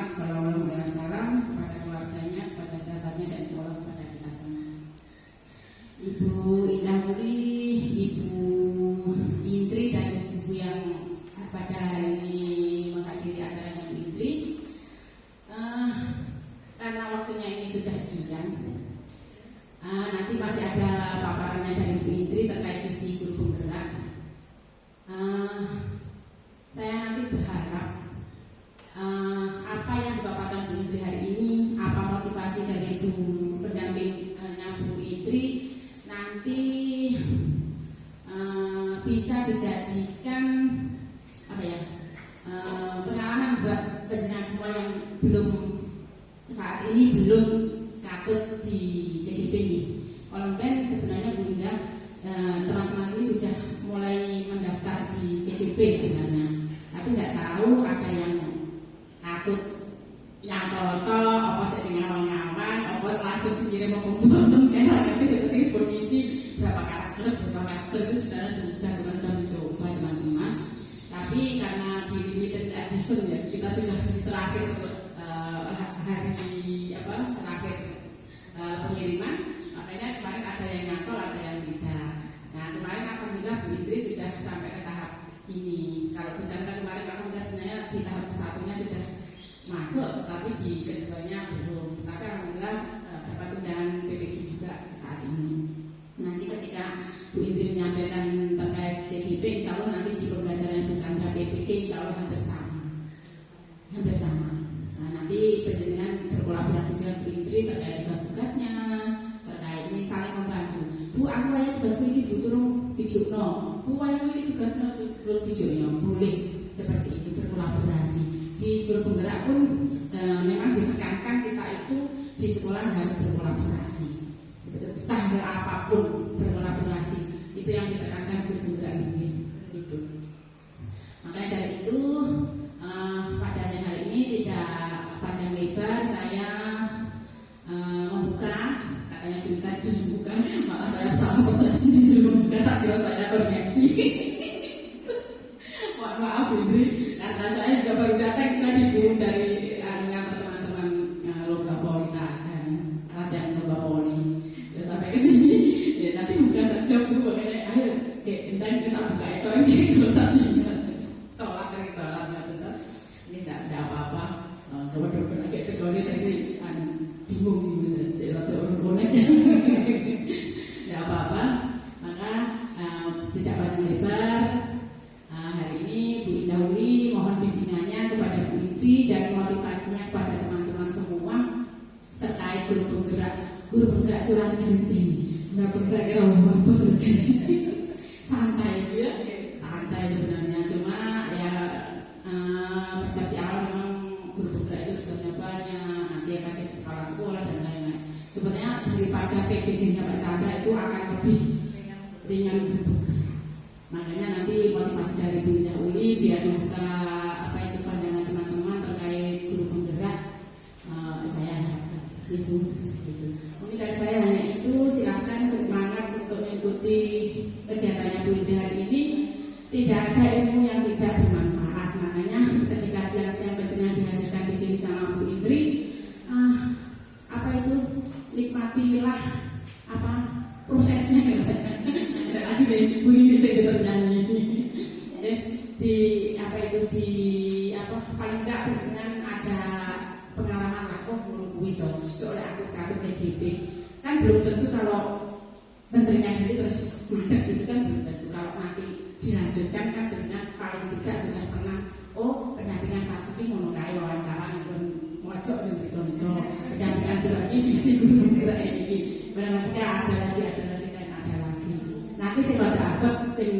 Shallallahu alaihi wasallam, kepada keluarganya, kepada sahabatnya, dan insya Allah kepada kita semua. Ibu Indah Muli, Ibu Indri, dan ibu yang pada hari ini menghadiri acara Ibu Indri, karena waktunya ini sudah siang, nanti masih ada paparannya dari Ibu Indri terkait visi guru penggerak. Saya nanti berharap apa yang dipaparkan Bu Indri hari ini, apa motivasi dari Ibu pendampingnya Bu Indri, nanti bisa dijadikan pengalaman buat penjenengan semua yang saat ini belum katut di JGP ini. Kalau ben sebenarnya Bu Indah, teman-teman ini sudah mulai mendaftar di JGP sebenarnya, tapi nggak tahu ada yang katut nyantol apa sih ngawang-ngawang, apa langsung dikirim ke pembunuh nanti seperti ekspedisi berapa karakter itu sebenarnya sudah mencoba teman-teman, tapi karena di limited edition ya, kita sudah terakhir hari terakhir pengiriman, makanya kemarin ada yang nyantol, ada yang tidak. Nah kemarin alhamdulillah Bu Indri sudah sampai ke tahap ini. Kalau bicara kemarin alhamdulillah sebenarnya di tahap satunya sudah masuk, tapi di keduanya belum. Tapi alhamdulillah dapat undangan PPG juga saat ini. Nanti ketika Bu Indri menyampaikan terkait JGP, insya Allah nanti di pembelajaran Bu Chandra PPG insya Allah hampir sama. Nah, nanti penjenengan berkolaborasi dengan Bu Indri terkait tugas-tugasnya, terkait ini saling membantu. Bu, aku ayah tugas ini Bu turun video no. Bu, ayah ini tugasnya turun videonya, boleh seperti itu berkolaborasi. Di guru penggerak pun memang ditekankan kita itu di sekolah harus berkolaborasi. Tanggal apapun berkolaborasi, itu yang ditekankan guru penggerak ini. Itu. Makanya dari itu pada siang hari ini tidak panjang lebar, saya membuka, katanya kita itu membuka, malah saya salah persepsi disuruh membuka, tak kira saya koreksi. Maaf Indri, karena saya juga baru datang tadi Bu dari teman-teman Lomba Poli dan latihan Lomba Poli. Sudah sampai ke sini, ya nanti buka saja Bu, makanya ayo kita buka itu lagi kalau tadi sholat betul. Ini tidak apa-apa. Coba dulu lagi kecuali tadi bingung saya rata orang konek. Tidak apa-apa. Maka tidak panjang lebar. Hari ini Bu Indah Uli mohon bimbingannya kepada Bu Indri dan motivasinya kepada teman-teman semua terkait guru penggerak. Guru penggerak kurang penting. Guru penggerak ya apa terjadi? Santai ya, santai sebenarnya. Cuma ya persepsi awal memang guru penggerak itu tugasnya banyak. Nanti akan jadi kepala sekolah dan lain-lain. Sebenarnya daripada PPG-nya Pak Chandra itu akan lebih ringan guru penggerak. Makanya nanti motivasi dari Bu Indah Uli biar membuka pandangan teman-teman terkait guru penggerak, saya harapkan itu. Mungkin dari saya hanya itu. Silahkan semangat untuk mengikuti kegiatannya Bu Indri hari ini. Tidak ada ilmu yang tidak bermanfaat. Makanya ketika siang-siang penjenengan dihadirkan di sini sama Bu Indri, nikmatilah prosesnya. Lagi Bu Indri saya bernyanyi. Paling enggak penjenengan ada pengalaman lah menunggu itu. Soalnya aku catat JGP kan belum tentu kalau menterinya diri terus mandek itu kan belum tentu. Kalau nanti dilanjutkan kan penjenengan paling tidak sudah pernah pendampingan satu ini ngono kae wawancara pun mojok gitu. Pendampingan berarti visi guru penggerak ini. Ketika ada lagi. Nanti saya pada abad sing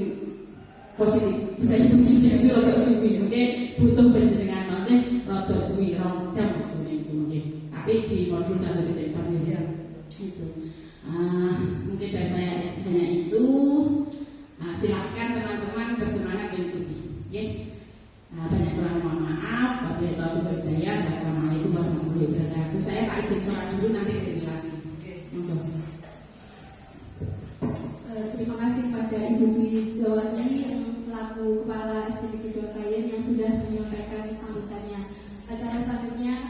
positif, budaya positif itu rodok suwi, mungkin butuh penjenengan oleh rodok suwi rong jam mungkin. Tapi di modul 1.4 ya itu. Mungkin dari saya hanya itu. Silahkan teman-teman bersemangat mengikuti. Banyak kurang mohon maaf. Wabillahi taufiq wal hidayah. Wassalamualaikum warahmatullahi wabarakatuh. Saya tak izin sholat dulu, nanti kesini lagi. Terima kasih kepada Ibu Dwi Setiawati yang selaku Kepala SD Negeri 2 Kayen yang sudah menyampaikan sambutannya. Acara selanjutnya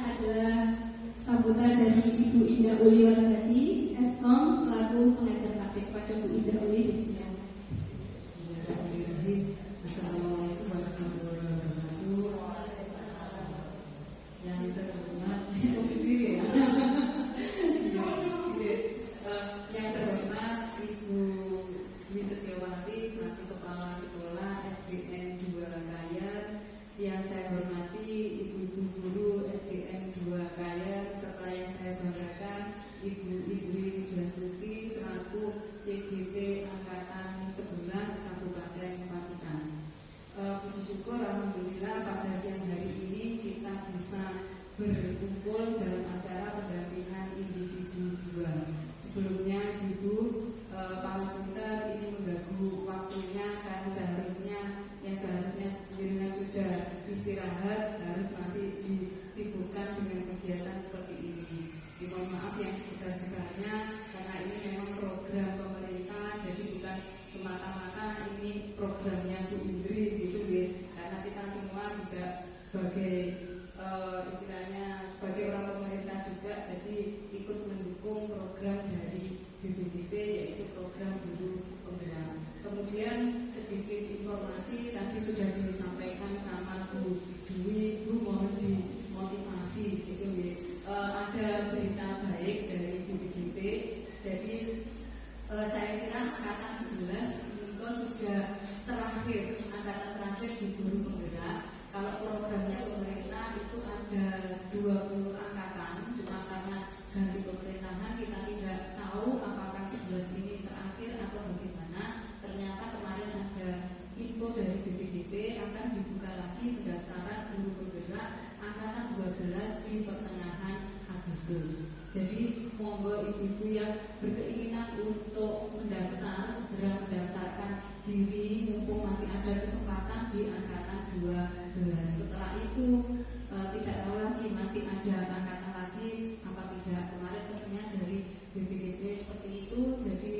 berkumpul dalam acara pendampingan individu 2. Sebelumnya Ibu, Pak Peter ini mengganggu waktunya karena seharusnya dirinya sudah istirahat harus masih disibukkan dengan kegiatan seperti ini. Mohon maaf yang sebesar-besarnya karena ini memang program pemerintah, jadi bukan semata-mata ini programnya Bu Indri gitu ya. Karena kita semua juga sebagai istilahnya sebagai orang pemerintah juga, jadi ikut mendukung program dari BPDB yaitu program guru penggerak. Kemudian sedikit informasi tadi sudah disampaikan sama Bu Dwi, Bu mohon dimotivasi gitu ya. Ada berita baik dari BPDB, jadi saya kira angkatan 11 itu sudah angkatan terakhir di guru penggerak. Kalau programnya pemerintah itu ada 20 angkatan, cuma karena ganti pemerintahan kita tidak tahu apakah 11 ini terakhir atau bagaimana. Ternyata kemarin ada info dari BPDB akan dibuka lagi pendaftaran guru penggerak angkatan 12 di pertengahan Agustus. Jadi monggo ibu-ibu yang berkeinginan untuk mendaftar segera mendaftarkan diri mumpung masih ada kesempatan di angkatan 12. Setelah itu tidak tahu lagi masih ada angkatan lagi apa tidak. Kemarin pesannya dari BPDB seperti itu. Jadi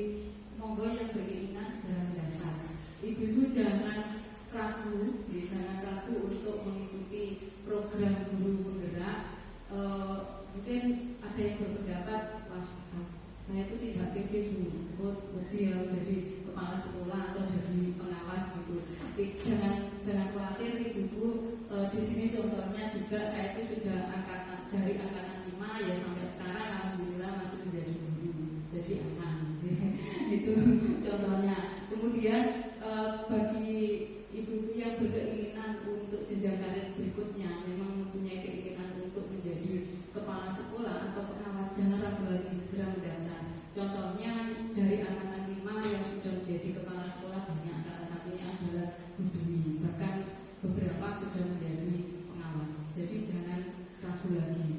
monggo yang berkeinginan segera mendaftar. Ibu-ibu jangan ragu untuk mengikuti program guru penggerak. Mungkin ada yang berpendapat, wah saya itu tidak pede Bu, dia jadi kepala sekolah atau jadi pengawas gitu. Jangan khawatir ibu-ibu, di sini contohnya juga saya itu sudah dari angkatan 5 ya sampai sekarang alhamdulillah masih menjadi guru, jadi aman. Itu contohnya. Kemudian bagi ibu-ibu yang berkeinginan untuk jenjang karir berikutnya, memang mempunyai keinginan untuk menjadi kepala sekolah atau pengawas, jangan ragu lagi, segera mendaftar. Contohnya dari angkatan 5 yang sudah menjadi kepala sekolah banyak, salah satunya adalah Bu Dwi, bahkan beberapa sudah menjadi pengawas. Jadi jangan ragu lagi.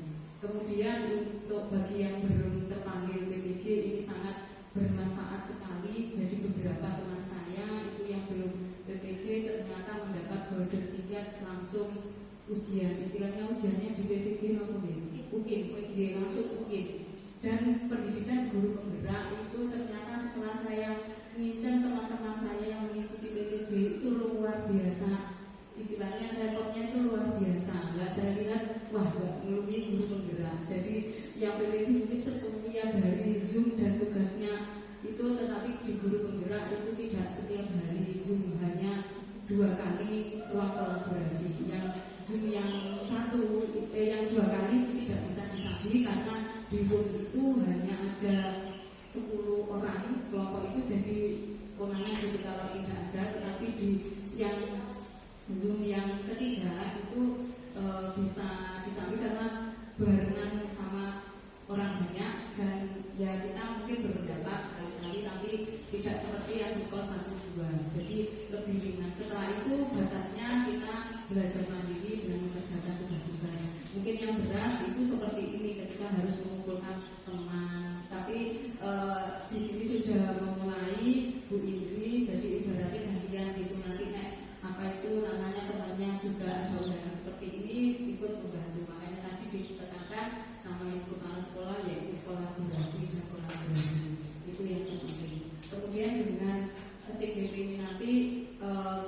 Kemudian untuk bagi yang belum terpanggil PPG ini sangat bermanfaat sekali. Jadi beberapa teman saya itu yang belum PPG ternyata mendapat golden ticket langsung ujian. Istilahnya ujiannya di PPG maupun UKIN, langsung UKIN. Dan pendidikan guru penggerak itu ternyata setelah saya ngincang teman-teman saya yang mengikuti PPG itu luar biasa. Istilahnya rekodnya itu luar biasa. Nggak saya lihat, wah nggak melalui guru penggerak. Jadi yang PPG mungkin sepenuhnya dari Zoom dan tugasnya itu, tetapi di guru penggerak itu tidak setiap hari Zoom, hanya 2 kali ruang kolaborasi. Yang Zoom yang 2 kali itu tidak bisa disabri karena di room itu hanya ada 10 orang kelompok itu, jadi konangan gitu kalau tidak ada. Tetapi di yang Zoom yang ketiga itu bisa disabri karena barengan sama orang banyak, dan ya kita mungkin berpendapat sekali-kali tapi tidak seperti yang di kelas 1-2, jadi lebih ringan. Setelah itu batasnya kita belajar mandiri dengan mengerjakan tugas-tugas. Mungkin yang berat itu seperti ini ketika harus mengumpulkan teman, tapi di sini sudah memulai Bu Indri, jadi ibaratnya gantian gitu, nanti apa itu namanya temannya juga ada undangan seperti ini ikut membantu. Makanya tadi ditekankan sama ibu kepala sekolah yaitu kolaborasi dan kolaborasi itu yang terpenting. Kemudian dengan CGP ini nanti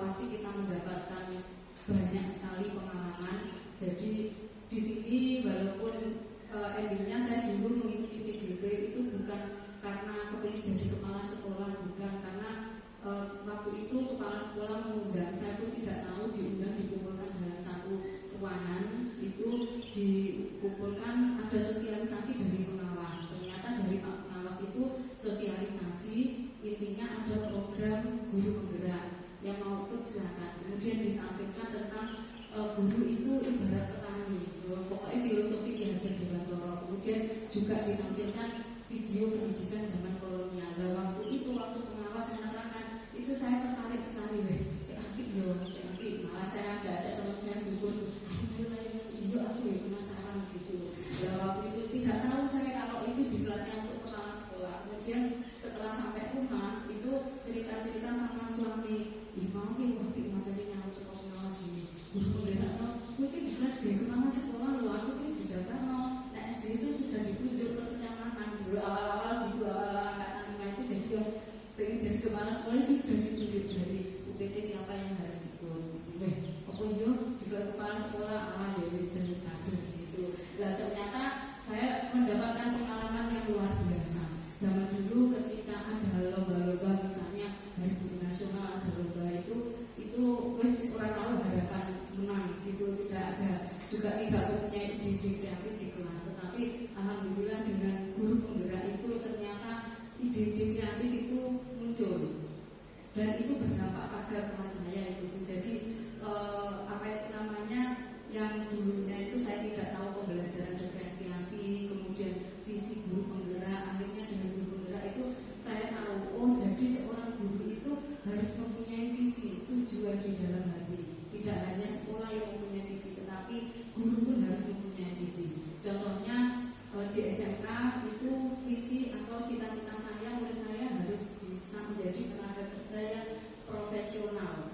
pasti kita mendapatkan banyak sekali pengalaman. Jadi di sini walaupun endingnya saya dulu mengikuti CGP itu bukan karena kepingin jadi kepala sekolah, bukan, karena waktu itu kepala sekolah mengundang, saya pun tidak tahu diundang, dikumpulkan dalam satu ruangan, itu dikumpulkan ada sosialisasi dari pengawas. Ternyata dari Pak Pengawas itu sosialisasi, intinya ada program guru penggerak, yang mau ikut silakan. Kemudian ditampilkan tentang guru itu ibarat petani, pokoknya filosofi diajar di Bantoro. Kemudian juga ditampilkan video pendidikan zaman kolonial. Nah, waktu pengawas menerangkan itu saya tertarik sekali, malah saya ajak teman saya dukun, ayo aku ya penasaran tidak mempunyai ide kreatif di kelas, tetapi alhamdulillah dengan guru penggerak itu ternyata ide-ide kreatif itu muncul dan itu berdampak pada kelas saya itu. Jadi apa itu namanya, yang dulunya itu saya tidak tahu pembelajaran diferensiasi, kemudian visi guru penggerak, akhirnya dengan guru penggerak itu saya tahu, oh jadi seorang guru itu harus mempunyai visi, tujuan di dalam hati. Tidak hanya sekolah yang mempunyai visi, tetapi guru pun harus mempunyai visi. Contohnya di SMK itu visi atau cita-cita saya, murid saya harus bisa menjadi tenaga kerja yang profesional,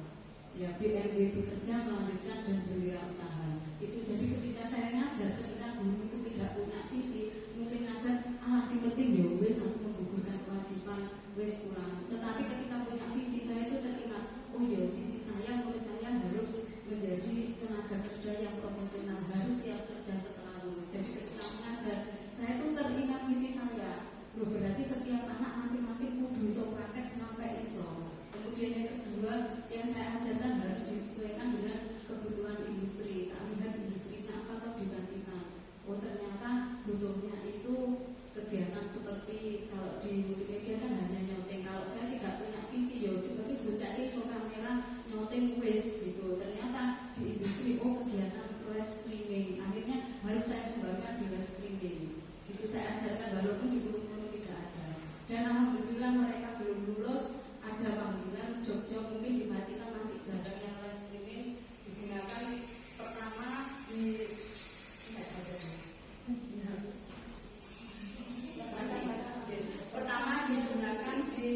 ya BMB, bekerja, melanjutkan dan berwirausaha. Itu jadi ketika saya ngajar, ketika guru itu tidak punya visi, mungkin ngajar sing penting ya wes aku menggugurkan kewajiban wes pulang. Tetapi ketika punya visi, saya itu teringat, oh ya visi saya, murid saya harus menjadi tenaga kerja yang profesional, harus siap kerja setelah lulus. Jadi ketika mengajar, saya itu teringat visi saya. Loh, berarti setiap anak masing-masing kudu iso praktek sampai iso. Kemudian yang kedua, yang saya ajarkan harus disesuaikan dengan kebutuhan industri. Tak lihat industrinya apa atau dibancikan. Oh ternyata butuhnya itu kegiatan seperti kalau di multimedia kan hanya nyauting. Kalau saya tidak punya visi, ya seperti bocah iso kamera nyauting wes gitu. Ternyata di industri kegiatan live streaming. Akhirnya harus saya kembangkan di live streaming. Itu saya ajarkan walaupun di kurikulum tidak ada. Dan alhamdulillah mereka belum lulus. Ada panggilan Jogja, mungkin di Pacitan masih jarang yang live streaming digunakan. Pertama digunakan di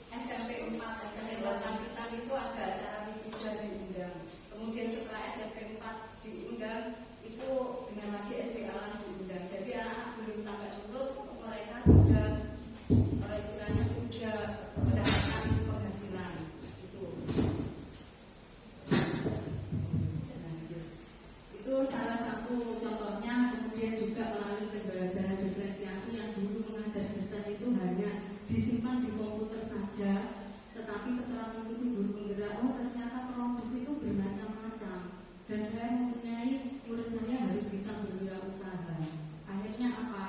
SMP 4, SMP 4 Pacitan itu ada acara wisuda diundang. Kemudian setelah SMP 4 diundang, itu dengan lagi SD Alam diundang. Jadi anak-anak belum sampai lulus, mereka sudah istilahnya sudah mendapatkan penghasilan itu salah satu contohnya. Kemudian juga melalui pembelajaran diferensiasi yang dulu mengajar desain itu hanya disimpan di komputer saja, tetapi setelah mengikuti guru penggerak, ternyata produk itu bermacam-macam dan saya mempunyai murid saya harus bisa berwirausaha. Akhirnya apa?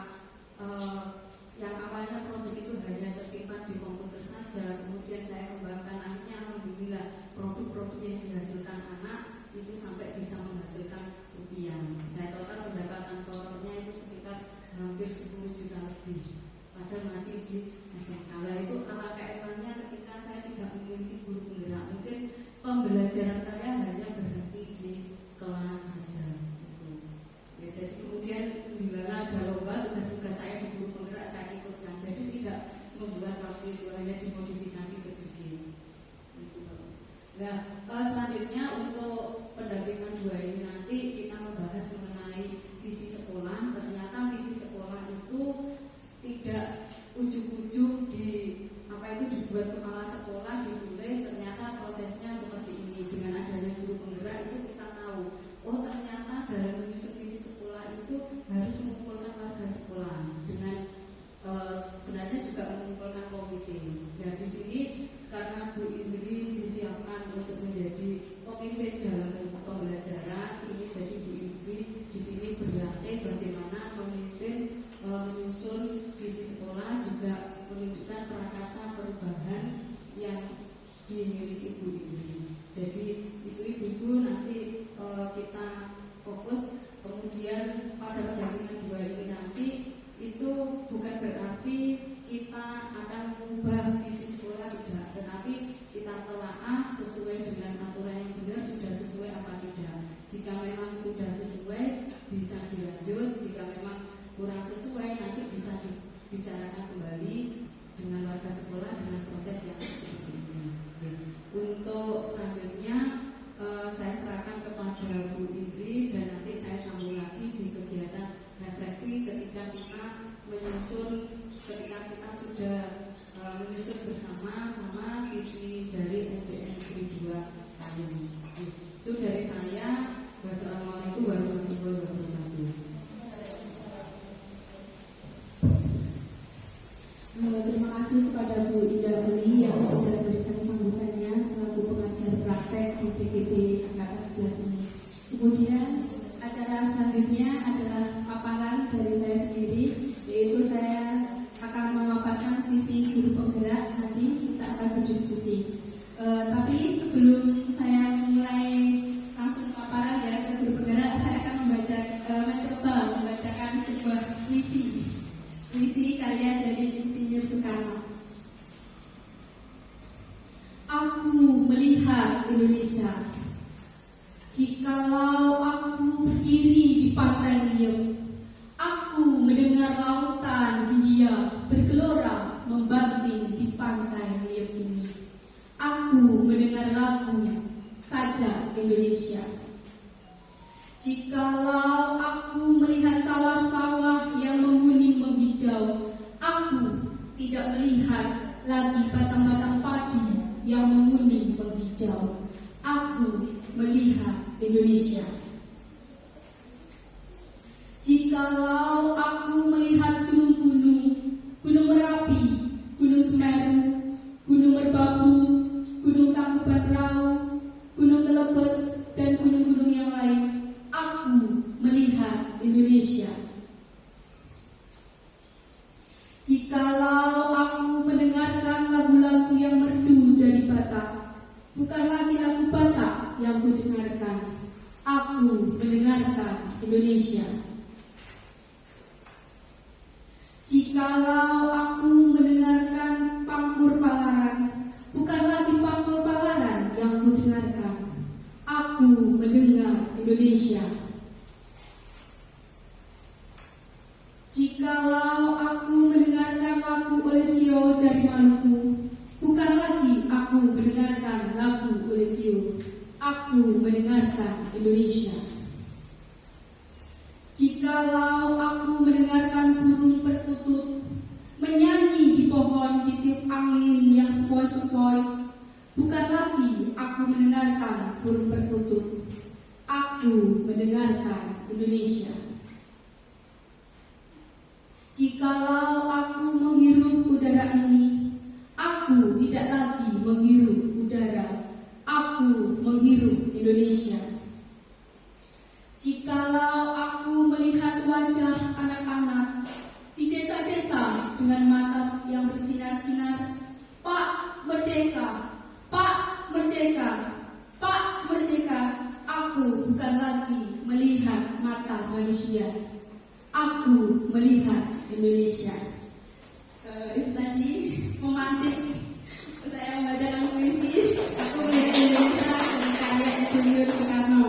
Yang awalnya produk itu hanya tersimpan di komputer saja, kemudian saya kembangkan. Akhirnya alhamdulillah produk-produk yang dihasilkan anak itu sampai bisa menghasilkan rupiah. Saya total pendapatan totalnya itu sekitar hampir 10 juta lebih. Padahal masih di SMK. Itu alangkah emangnya ketika saya tidak memiliki guru penggerak, mungkin pembelajaran saya hanya berhenti di kelas saja. Ya, jadi kemudian bila ada lomba, tugas-tugas saya di guru penggerak saya ikutkan. Jadi tidak membuat waktu itu, hanya dimodifikasi sedikit. Nah, selanjutnya untuk pendampingan 2 ini nanti kita membahas mengenai visi sekolah. Ternyata visi sekolah itu tidak ujung-ujung dibuat kepala sekolah ditulis. Ternyata prosesnya seperti ini. Dengan adanya guru penggerak itu kita tahu, oh ternyata dalam menyusun visi sekolah itu harus mengumpulkan warga sekolah dengan sebenarnya juga mengumpulkan komite. Nah di sini karena Bu Indri disiapkan untuk menjadi pemimpin dalam pembelajaran ini, jadi Bu Indri di sini berlatih bagaimana memimpin menyusun visi sekolah, juga menunjukkan prakarsa perubahan yang dimiliki Bu Indri. Jadi itu ibu-ibu nanti kita fokus. Kemudian pada pendampingan 2 ini nanti itu bukan berarti kita akan mengubah visi sekolah, tidak, tetapi kita telaah sesuai dengan aturan yang benar, sudah sesuai apa tidak. Jika memang sudah sesuai bisa dilanjut, jika memang kurang sesuai nanti bisa dibicarakan kembali dengan warga sekolah dengan proses yang seperti ini. Untuk selanjutnya saya serahkan kepada Bu Indri dan nanti saya sambung lagi di kegiatan refleksi ketika kita sudah menyusun bersama-sama visi dari SDN Negeri 2 kali ini. Itu dari saya. Wassalamualaikum warahmatullahi wabarakatuh. Terima kasih kepada Bu Indah Uli yang sudah memberikan sambutannya selaku pengajar praktek di CGP Angkatan 11 ini. Kemudian acara selanjutnya adalah paparan dari saya sendiri, yaitu saya akan memaparkan visi guru penggerak. Nanti kita akan berdiskusi. Tapi sebelum saya mulai langsung paparan ya ke guru penggerak, saya akan mencoba membacakan sebuah puisi karya dari Insinyur Soekarno. Aku melihat Indonesia, jikalau aku berdiri di pantai Riau, aku mendengar lautan Hindia bergelora membanting di pantai Riau ini. Aku mendengar lagu Saja Indonesia. Jikalau aku melihat sawah-sawah yang menguning menghijau, aku tidak melihat lagi batang-batang padi yang menguning menghijau. Aku melihat Indonesia. Jikalau aku melihat gunung-gunung, Gunung Merapi, Gunung Semeru, Gunung Merbabu, Gunung Tangkuban Perahu, Gunung Kelebet, dan gunung-gunung yang lain, aku melihat Indonesia. Jikalau aku mendengarkan lagu-lagu yang merdu dari Batak, bukan lagi lagu Batak yang kudengarkan, aku mendengarkan Indonesia. Jikalau aku mendengarkan Pangkur Palaran, bukan lagi Pangkur Palaran yang kudengarkan, aku mendengar Indonesia. Jikalau aku mendengarkan lagu Olesio dari Maluku, bukan lagi aku mendengarkan lagu Olesio, aku mendengarkan Indonesia. Jikalau aku mendengarkan burung perkutut menyanyi di pohon di tiup angin yang sepoi-sepoi, bukan lagi aku mendengarkan burung perkutut, aku mendengarkan Indonesia. Jikalau aku menghirup udara ini, aku tidak lagi menghirup udara, aku menghirup Indonesia. Jikalau aku melihat wajah anak-anak di desa-desa dengan mata yang bersinar-sinar, Pak Merdeka, Pak Merdeka, Pak Merdeka, aku bukan lagi melihat mata manusia, aku melihat Indonesia. Itu tadi memantik saya membacakan puisi Aku Melihat Indonesia dari karya Insinyur Soekarno.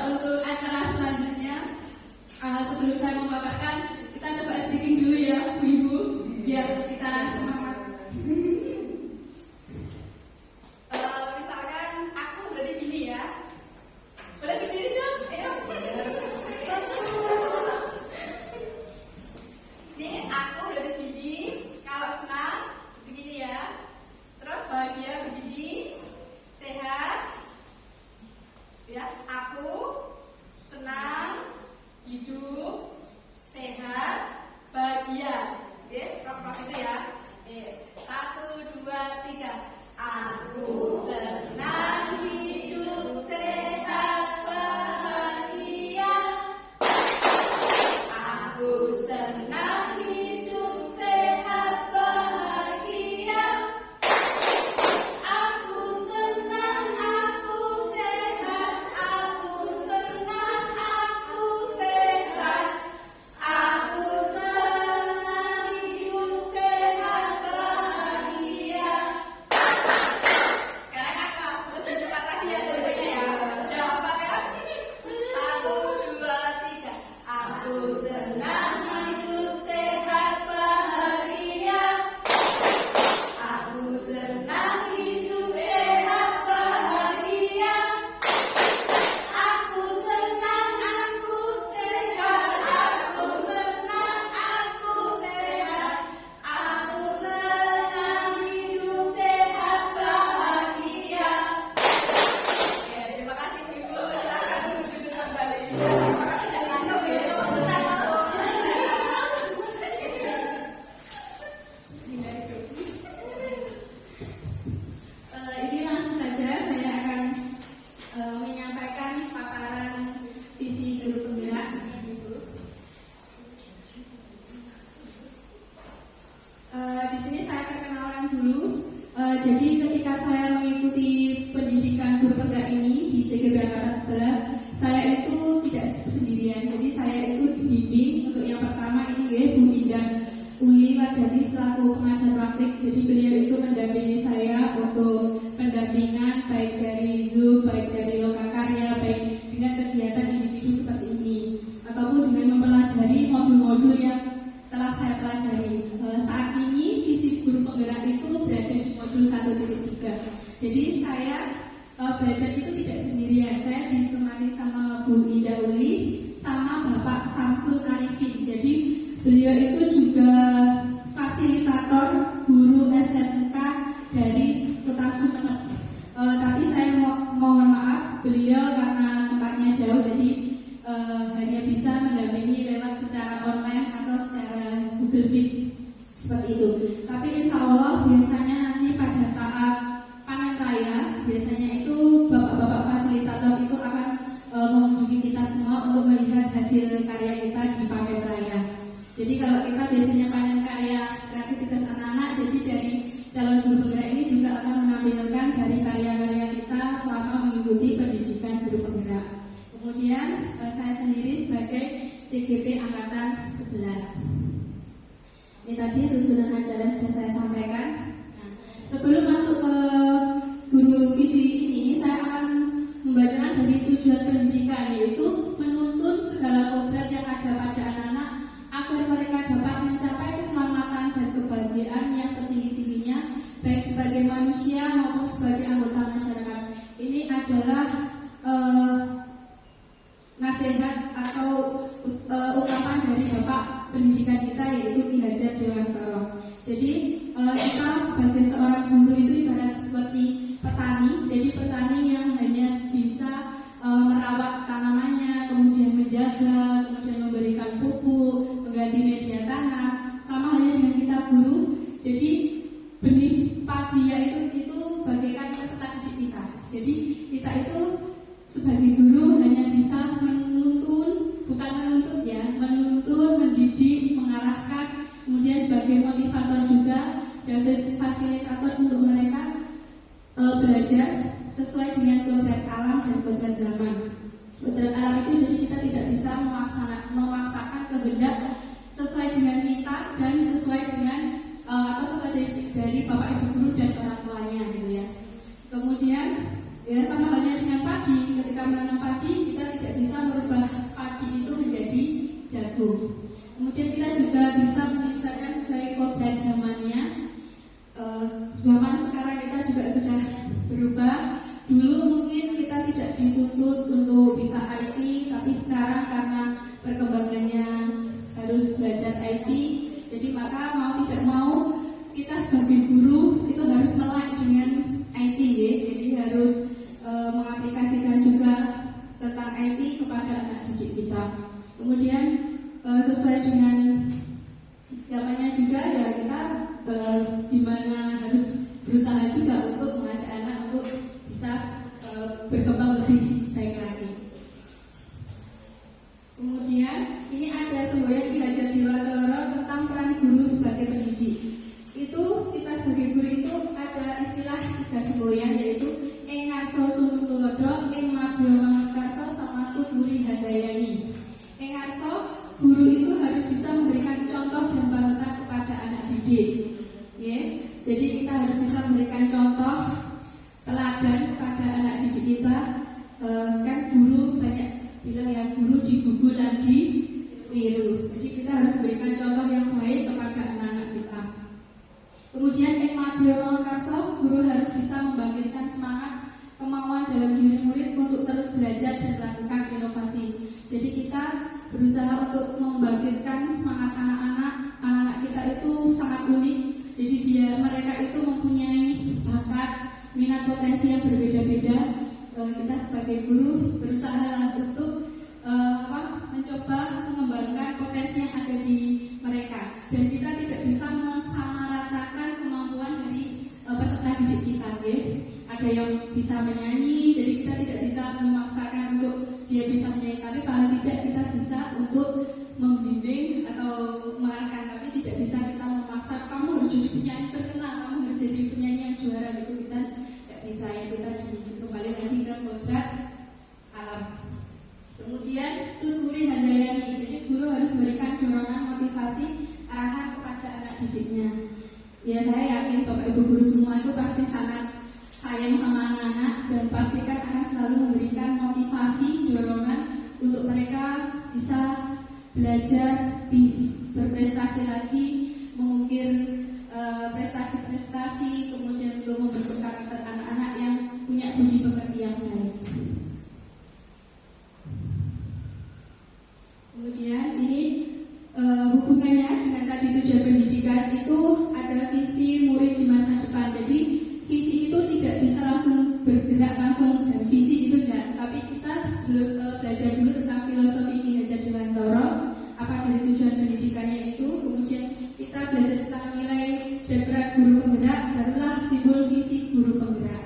Untuk acara selanjutnya, sebelum saya memaparkan, kita coba speaking dulu ya, Bu Ibu, biar kita semangat. Misalkan aku berarti gini ya, boleh berdiri dong? Ayo. Ini aku berarti gini, kalau senang begini ya, terus bahagia begini, sehat. Ya, aku senang, hidup, sehat, sendirian. Jadi saya itu dibimbing untuk yang pertama ini ya Bu Indah Uli Wardati selaku pengajar praktik. Jadi beliau itu mendampingi saya untuk pendampingan baik dari Zoom, baik dari lokakarya, baik dengan kegiatan individu seperti ini, ataupun dengan mempelajari modul-modul yang telah saya pelajari. Saat ini visi guru penggerak itu berada di modul 1.3. Jadi saya belajar itu tidak sendirian. Saya ditemani sama Bu Indah Uli sama Bapak Samsul Arifin. Jadi beliau itu juga fasilitator guru SMK dari Kota Sumeneb. Tapi saya mohon maaf, beliau karena tempatnya jauh, jadi hanya bisa mendampingi lewat secara online atau secara Google Meet seperti itu. Tapi insya Allah biasanya nanti pada saat panen raya, biasanya itu bapak-bapak fasilitator itu akan mengunjungi kita semua untuk melihat hasil karya kita di panen raya. Jadi kalau kita biasanya panen karya kreativitas anak-anak, jadi dari calon guru penggerak ini juga akan menampilkan dari karya-karya kita selama mengikuti pendidikan guru penggerak. Kemudian saya sendiri sebagai CGP Angkatan 11. Ini tadi susunan acara sudah saya sampaikan. Nah, sebelum masuk ke guru visi ini, saya akan membacakan dari tujuan pendidikan, yaitu menuntun segala kodrat yang ada pada anak-anak agar mereka dapat mencapai keselamatan dan kebahagiaan yang setinggi-tingginya, baik sebagai manusia maupun sebagai anggota masyarakat. Ini adalah nasihat atau utapan dari Bapak pendidikan kita, yaitu Ki Hajar Dewantara. Jadi kita sebagai seorang guru itu ibarat seperti petani. Jadi petani yang hanya bisa merawat tanamannya, kemudian menjaga, kemudian memberikan pupuk, mengganti media tanam. Sama halnya dengan kita guru. Jadi benih padi itu bagaikan peserta didik kita. Jadi kita itu sebagai guru hanya bisa menuntun, bukan menuntut ya, menuntun, mendidik, mengarahkan, kemudian sebagai motivator juga dan fasilitator untuk mereka belajar sesuai dengan kodrat alam dan kodrat zaman. Kodrat alam itu jadi kita tidak bisa memaksakan kehendak sesuai dengan kita dan sesuai dengan atau sesuai dari Bapak Ibu guru dan orang tuanya gitu ya. Kemudian ya sama halnya dengan padi, ketika menanam padi kita tidak bisa merubah padi itu menjadi jagung. Kemudian kita juga bisa menyesuaikan sesuai kodrat zamannya. Zaman sekarang kita juga sudah berubah. Dulu mungkin kita tidak dituntut untuk bisa IT, tapi sekarang karena perkembangannya harus belajar IT, jadi maka mau tidak mau kita sebagai guru itu harus melek dengan IT ya. Jadi harus mengaplikasikan juga tentang IT kepada anak didik kita. Kemudian sesuai dengan zamannya juga ya kita gimana harus berusaha juga untuk mengajak anak untuk bisa berkembang lebih baik lagi. Kemudian ini ada semboyan Ki Hajar Dewantara tentang peran guru sebagai pendidik. Itu kita sebagai guru itu ada istilah 3 semboyan, yaitu ing ngarsa sunu tulodo, ing madya mangarsa, sama tuturi handayani. Ing ngarsa, guru itu harus bisa memberikan contoh dan panutan kepada anak didik. Ya, jadi kita harus bisa memberikan contoh teladan kepada anak didik kita. Kan guru banyak bilang ya, guru digugul dan ditiru. Jadi kita harus memberikan contoh yang baik kepada anak-anak kita. Kemudian ing madya mangarsa, guru harus bisa membangkitkan semangat, kemauan dalam diri murid untuk terus belajar dan melakukan inovasi. Jadi kita berusaha untuk membangkitkan semangat anak-anak. Anak kita itu sangat unik. Jadi mereka itu mempunyai bakat, minat, potensi yang berbeda-beda. Kita sebagai guru berusaha untuk mencoba mengembangkan potensi yang ada di mereka. Dan kita tidak bisa mensamaratakan kemampuan dari peserta didik kita ya. Ada yang bisa menyanyi, jadi kita tidak bisa memaksakan untuk dia bisa menyanyi, tapi paling tidak kita bisa untuk membimbing atau mengarahkan, tapi tidak bisa kita memaksa kamu harus jadi penyanyi terkenal, kamu harus jadi penyanyi yang juara, itu kita tidak bisa ya. Kita kembali lagi ke kodrat alam. Kemudian tuturi kasih arahan kepada anak didiknya. Ya saya yakin Bapak Ibu guru semua itu pasti sangat sayang sama anak-anak dan pastikan akan selalu memberikan motivasi, dorongan untuk mereka bisa belajar, berprestasi lagi, mengukir prestasi-prestasi, kemudian untuk membentuk karakter anak-anak yang punya budi pekerti yang baik. Kemudian ini hubungannya dengan tadi tujuan pendidikan itu ada visi murid di masa depan. Jadi visi itu tidak bisa langsung bergerak langsung dan visi itu tidak. Tapi kita belajar dulu tentang filosofi Ki Hajar Dewantara, apa dari tujuan pendidikannya itu. Kemudian kita belajar tentang nilai dan peran guru penggerak, barulah timbul visi guru penggerak.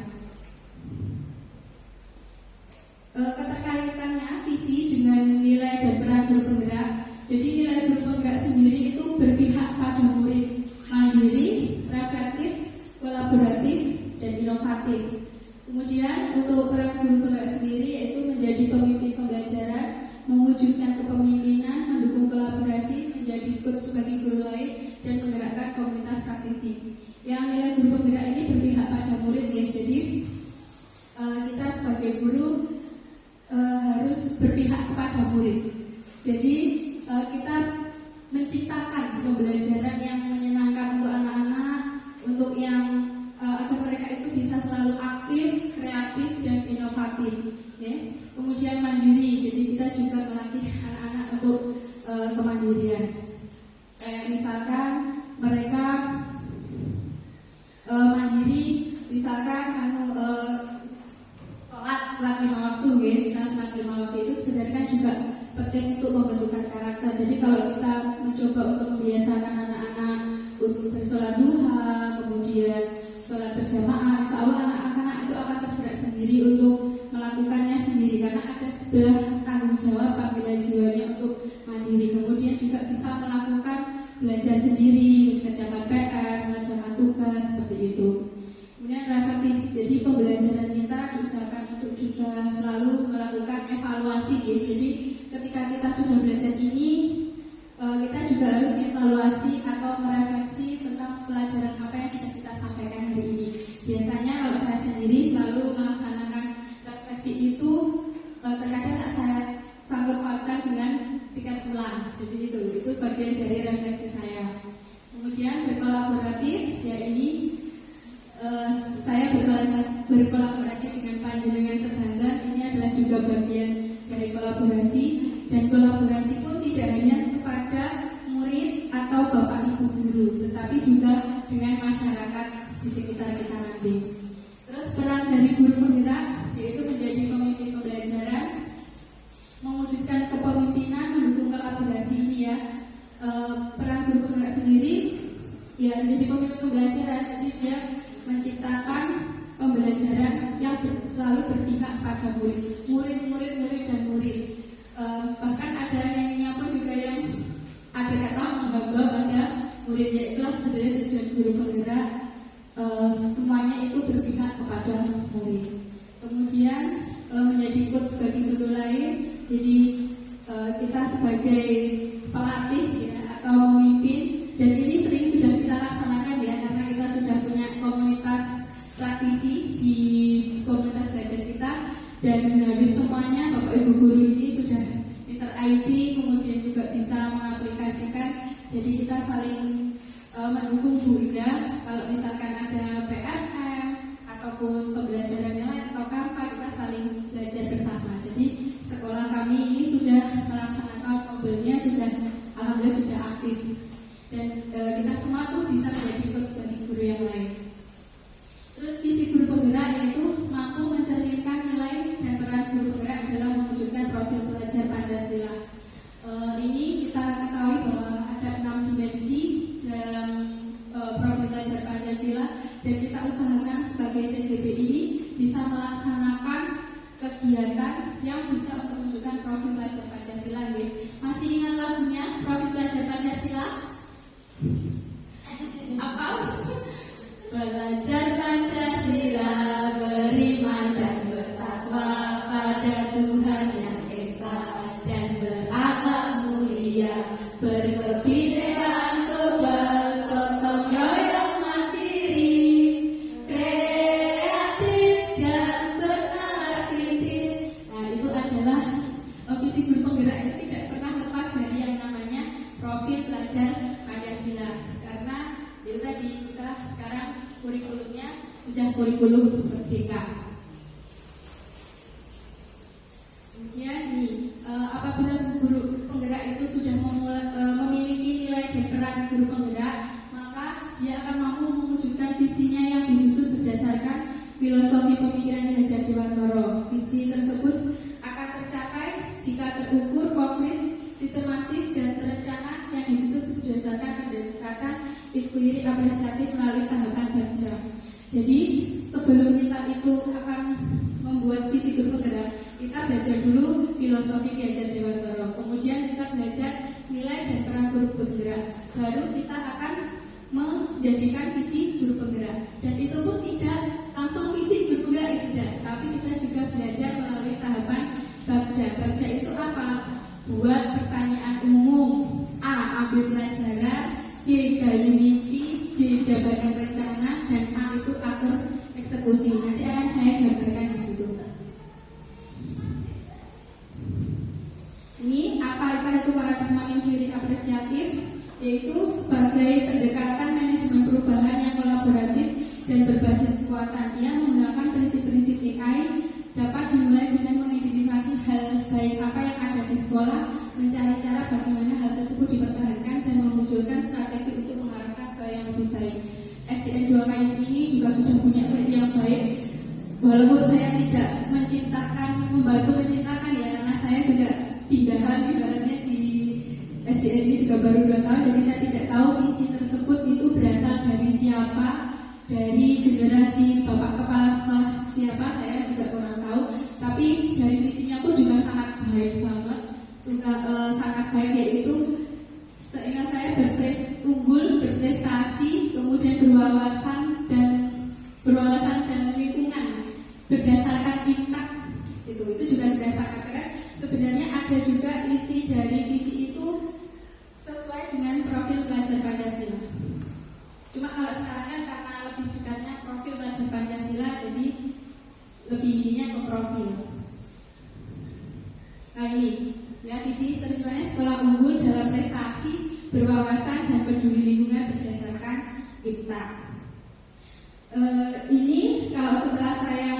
Keterkaitannya visi dengan nilai dan peran guru penggerak. Jadi nilai guru penggerak sendiri itu berpihak pada murid, mandiri, reflektif, kolaboratif, dan inovatif. Kemudian untuk peran guru penggerak sendiri yaitu menjadi pemimpin pembelajaran, mewujudkan kepemimpinan, mendukung kolaborasi, menjadi coach bagi guru lain, dan menggerakkan komunitas praktisi. Yang nilai guru penggerak ini berpihak pada murid ya. Jadi kita sebagai guru harus berpihak kepada murid. Jadi kita menciptakan pembelajaran yang menyenangkan untuk anak-anak, untuk yang agar mereka itu bisa selalu aktif, kreatif, dan inovatif. Ya. Kemudian mandiri. Jadi kita juga melatih anak-anak untuk kemandirian. Kayak misalkan mereka mandiri, misalkan sholat 5 waktu ya. Misalnya sholat 5 waktu itu sebenarnya juga penting untuk pembentukan karakter. Jadi kalau kita mencoba untuk membiasakan anak-anak untuk bersolat duha, kemudian sholat berjamaah, insya Allah anak-anak itu akan tergerak sendiri untuk melakukannya sendiri karena ada sebuah tanggung jawab panggilan jiwanya untuk mandiri. Kemudian juga bisa melakukan belajar sendiri, mengerjakan PR, mengerjakan tugas seperti itu. Kemudian reflektif, jadi pembelajaran kita diusahakan untuk juga selalu melakukan evaluasi ya. Jadi ketika kita sudah belajar ini, kita juga harus evaluasi atau merefleksi tentang pelajaran apa yang sudah kita sampaikan hari ini. Biasanya kalau saya sendiri selalu melaksanakan refleksi itu, terkadang tak saya sanggup pautkan dengan tiket pulang. Jadi itu bagian dari refleksi saya. Kemudian berkolaboratif, ya ini saya berkolaborasi dengan panjenengan sedanten. Ini adalah juga bagian dari kolaborasi, dan kolaborasi pun tidak hanya kepada murid atau bapak ibu guru, tetapi juga dengan masyarakat di sekitar kita nanti. Terus peran dari guru penggerak yaitu menjadi pemimpin pembelajaran, mewujudkan kepemimpinan, mendukung kolaborasi ini ya. Peran guru penggerak sendiri ya menjadi pemimpin pembelajaran, jadi dia menciptakan pembelajaran yang selalu berpihak pada murid, dan murid. Bahkan ada nyanyinya pun juga yang ada kata menggabah pada murid, yaitu sebenarnya tujuan guru penggerak semuanya itu berpihak kepada murid. Kemudian menjadi coach bagi guru lain, jadi kita sebagai pelatih ya, atau memimpin, dan ini sering sudah kita laksanakan ya, karena kita sudah punya komunitas praktisi di komunitas belajar kita, dan hampir semuanya Bapak Ibu guru ini sudah pintar IT, kemudian juga bisa mengaplikasikan. Jadi kita saling mendukung Bu Ida. Kalau misalkan ada PRM ataupun pembelajaran yang lain atau Canva, kita saling belajar bersama. Jadi sekolah kami ini sudah melaksanakan mobilnya, alhamdulillah sudah aktif, dan kita semua tuh bisa menjadi coach bagi guru yang lain. Terus visi guru penggerak yaitu mampu mencerminkan nilai dan peran guru penggerak dalam mewujudkan profil pelajar Pancasila. Ini kita ketahui bahwa ada 6 dimensi dalam profil pelajar Pancasila, dan kita usahakan sebagai CGB ini bisa melaksanakan kegiatan yang bisa untuk menunjukkan profil pelajar Pancasila. Masih ingat lagunya profil pelajar Pancasila? Apa? Belajar Pancasila, beriman dan bertakwa pada Tuhan yang esa, dan berakhlak mulia, berkebinekaan penggerak itu tidak pernah lepas dari yang namanya profil pelajar Pancasila, karena itu tadi kita sekarang kurikulumnya sudah kurikulum merdeka. Kemudian ini apabila guru penggerak itu sudah memiliki nilai dan peran guru penggerak, maka dia akan mampu mewujudkan visinya yang disusun berdasarkan filosofi pemikiran Ki Hajar Dewantara. Visi tersebut akan tercapai jika terukur, konkret, sistematis, dan terencana yang disusun berdasarkan pendekatan inquiry apresiatif melalui tahapan baca. Jadi sebelum kita itu akan membuat visi guru penggerak, kita belajar dulu filosofi Ki Hajar Dewantara. Kemudian kita belajar nilai dan peran guru penggerak. Baru kita akan menjadikan visi guru penggerak. Dan itu pun tidak langsung visi guru penggerak, tidak, tapi kita juga belajar melalui tahapan baca. Baca itu apa? Buat pertanyaan umum. A. Ambil pelajaran. B. Gayu mimpi. C. Jabarkan rencana. Dan A itu atur eksekusi. Nanti akan saya jabarkan di situ. Ini apa itu paradigma inquiry apresiatif, yaitu sebagai pendekatan manajemen perubahan yang kolaboratif dan berbasis kekuatan. Ia menggunakan prinsip-prinsip AI, dapat dimulai dengan mengidentifikasi hal baik apa yang ada di sekolah, mencari cara bagaimana hal tersebut dipertahankan, dan memunculkan strategi untuk mengarahkan ke yang lebih baik. SDN 2 KIM ini juga sudah punya visi yang baik, walaupun saya tidak membantu menciptakan ya, karena saya juga pindahan ibaratnya di SDN ini juga baru 2 tahun, jadi saya tidak tahu visi tersebut itu berasal dari siapa, dari generasi bapak kepala sekolah siapa, saya juga kurang tahu. Tapi dari visinya pun juga sangat baik banget, sangat baik, yaitu seingat saya unggul, berprestasi, kemudian berwawasan dan lingkungan berdasarkan impact. Itu juga sudah sangat keren. Sebenarnya ada juga isi dari visi itu sesuai dengan profil pelajar Pancasila. Cuma kalau sekarang kan karena lebih dekatnya profil pelajar Pancasila, jadi lebih ininya ke profil. Nah ini ya, visi sebenarnya sekolah unggul dalam prestasi, berwawasan, dan peduli lingkungan berdasarkan impact. Ini kalau setelah saya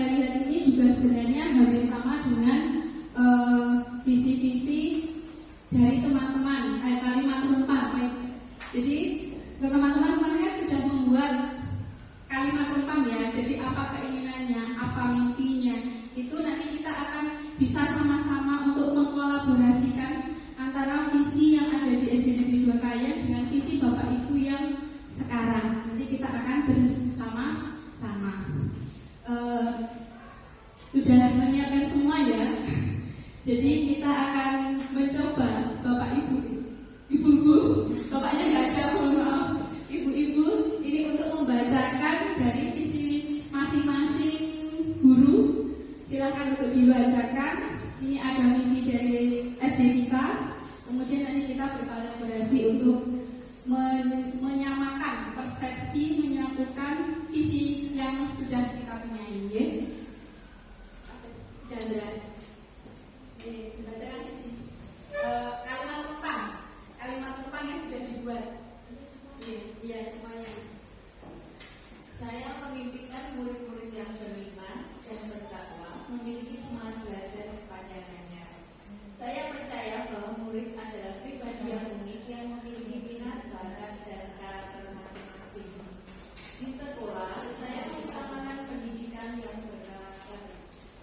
lihat ini juga sebenarnya hampir sama dengan visi-visi dari teman-teman kalimat rumpah. Jadi teman-teman kemarin kan sudah membuat kalimat rumpah ya. Jadi apa keinginannya, apa mimpinya, itu nanti kita akan bisa sama-sama untuk mengkolaborasikan antara visi yang ada di SDN 2 KIM dengan visi Bapak Ibu yang sekarang. Nanti kita akan bersama-sama. Sudah menyiapkan semua ya. Jadi kita akan mencoba, Bapak Ibu, Ibu-ibu, bapaknya nggak ada, mohon maaf, Ibu-ibu, ini untuk membacakan dari visi masing-masing guru. Silakan untuk dibacakan. Ini ada misi dari SD kita. Kemudian nanti kita berkolaborasi untuk menyamakan persepsi, menyatukan visi yang sudah kita punya ini. Chandra, ini dibacakan di sini. Kalimat rumpang yang sudah dibuat. Iya, semuanya. Saya memimpikan murid-murid yang beriman dan bertakwa memiliki semangat belajar sepanjang harinya. Saya percaya bahwa murid adalah pribadi yang unik yang memiliki minat, bakat, dan karakter masing-masing. Di sekolah, saya mengutamakan pendidikan yang berkarakter.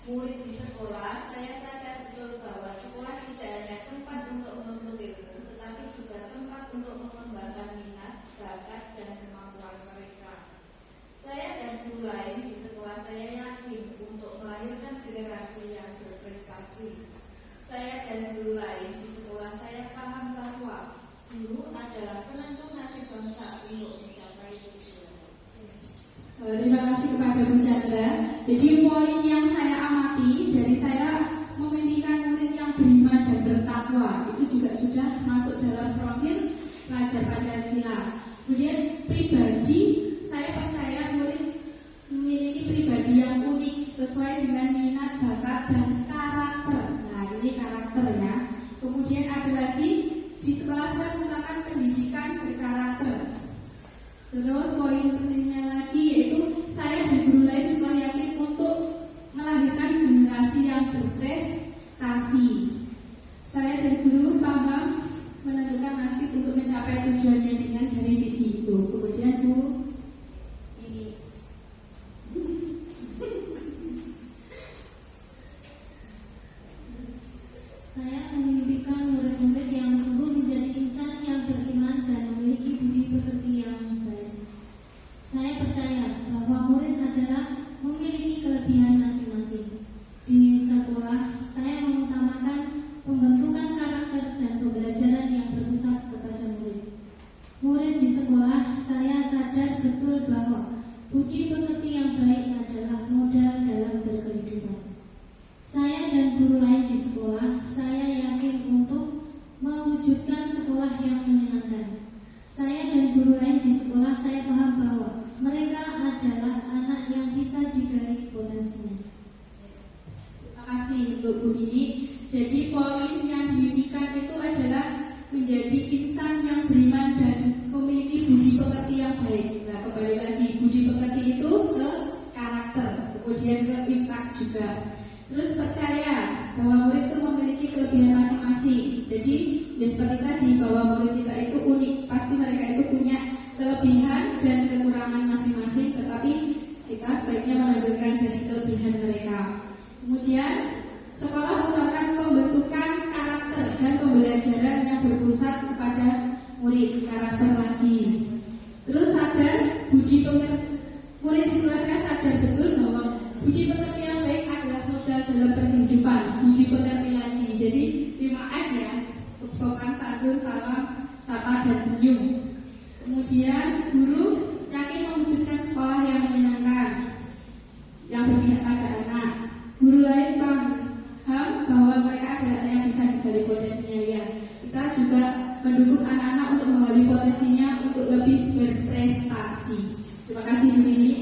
Murid di sekolah, saya sadar betul bahwa sekolah tidak hanya tempat untuk menuntut ilmu, tetapi juga tempat untuk mengembangkan minat, bakat, dan kemampuan mereka. Saya dan guru lain di sekolah saya yakin untuk melahirkan generasi yang berprestasi. Saya dan guru lain di sekolah saya paham bahwa guru adalah penentu nasib bangsa untuk mencapai tujuan. Terima kasih kepada Bu Chandra. Jadi poin yang saya amati dari saya memimpikan murid yang beriman dan bertakwa itu juga sudah masuk dalam profil pelajar Pancasila. Kemudian pribadi, saya percaya murid memiliki pribadi yang unik sesuai dengan minat, bakat, generasi yang berprestasi. Saya dan guru paham menentukan nasib untuk mencapai tujuannya dengan dari visi itu. Kemudian Bu, ini saya memimpikan murid-murid yang tumbuh menjadi insan yang beriman dan memiliki budi pekerti yang baik. Saya percaya bahwa murid adalah memiliki kelebihan masing-masing. Di sekolah, saya mengutamakan pembentukan karakter dan pembelajaran yang berpusat kepada murid. Murid di sekolah, saya sadar betul bahwa budi pekerti yang baik adalah modal dalam berkehidupan. Saya dan guru lain di sekolah, saya yakin untuk mewujudkan sekolah yang menyenangkan. Saya dan guru lain di sekolah, saya paham bahwa mereka adalah anak yang bisa digali potensinya. terima kasih untuk Bu ini. Jadi poin yang dimimpikan itu adalah menjadi insan yang beriman dan memiliki budi pekerti yang baik. Nah, kembali lagi, budi pekerti itu ke karakter, kemudian ke impact juga. Terus percaya bahwa murid itu memiliki kelebihan masing-masing. Jadi ya seperti tadi, bahwa murid kita itu unik. Pasti mereka itu punya kelebihan dan kekurangan masing-masing, tetapi kita sebaiknya menunjukkan dari kelebihan mereka. Kemudian sekolah mengutamakan pembentukan karakter dan pembelajaran yang berpusat kepada murid, karakter lagi. Terus sadar budi pekerti, murid di sekolah saya sadar betul bahwa budi pekerti yang baik adalah modal dalam berkehidupan. Budi pekerti lagi. Jadi 5S ya, sopan santun, salam, sapa dan senyum. Kemudian guru yakin mewujudkan sekolah yang menyenangkan, yang berpihak pada anak. Guru lain paham bahwa mereka adalah anak yang bisa digali potensinya ya. Kita juga mendukung anak-anak untuk menggali potensinya untuk lebih berprestasi. Terima kasih Bu Nini.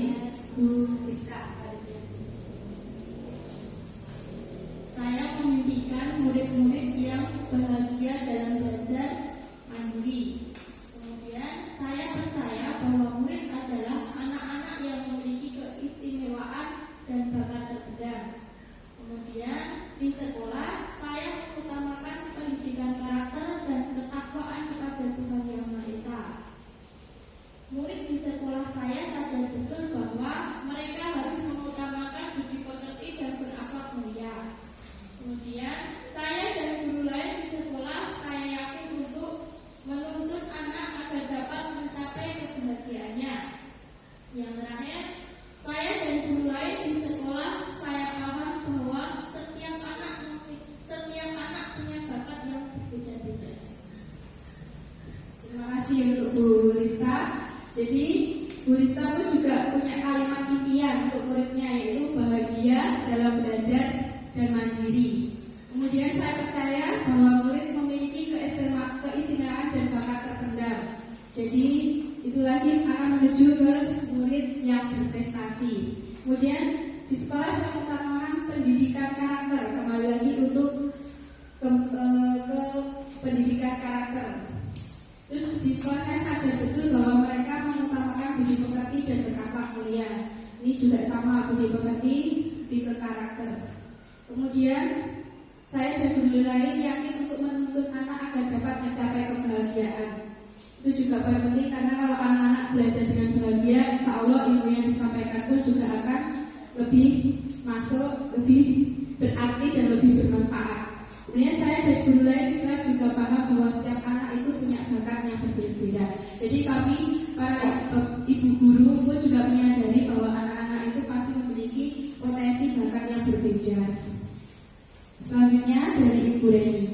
Bu Rizka. Saya memimpikan murid-murid yang bahagia dalam belajar mandiri. Kemudian saya percaya bahwa murid adalah anak-anak yang memiliki keistimewaan dan bakat terpendam. Kemudian di sekolah saya mengutamakan pendidikan karakter dan ketakwaan kepada Tuhan Yang Maha Esa. Murid di sekolah saya sadar betul bahwa mereka harus mengutamakan budi pekerti dan berakhlak mulia. Kemudian saya dan guru lain di sekolah saya yakin untuk menuntut anak agar dapat mencapai kebahagiaannya. Yang terakhir, saya dan guru lain di sekolah saya paham bahwa setiap anak punya bakat yang berbeda-beda. Terima kasih untuk Bu Rizka. Jadi Bu Rizka pun juga punya kalimat impian untuk muridnya, yaitu bahagia dalam belajar dan mandiri. Kemudian saya percaya bahwa murid memiliki keistimewaan dan bakat terpendam. Jadi itu lagi akan menuju ke murid yang berprestasi. Kemudian di sekolah saya mengutamakan pendidikan karakter. Kembali lagi untuk ke pendidikan karakter. Terus di sekolah saya sadar betul bahwa mereka mengutamakan budi pekerti dan berakhlak mulia. Ini juga sama, budi pekerti, lebih ke karakter. Kemudian saya dan guru lain yakin untuk menuntut anak agar dapat mencapai kebahagiaan. Itu juga paling penting, karena kalau anak-anak belajar dengan bahagia, insya Allah ilmu yang disampaikan pun juga akan lebih masuk, lebih berarti dan lebih bermanfaat. Kemudian saya dan guru lain juga paham bahwa setiap anak itu punya bakat yang berbeda-beda. Jadi kami para ibu guru pun juga menyadari bahwa anak-anak itu pasti memiliki potensi bakat yang berbeda. Selanjutnya dari Ibu Reni.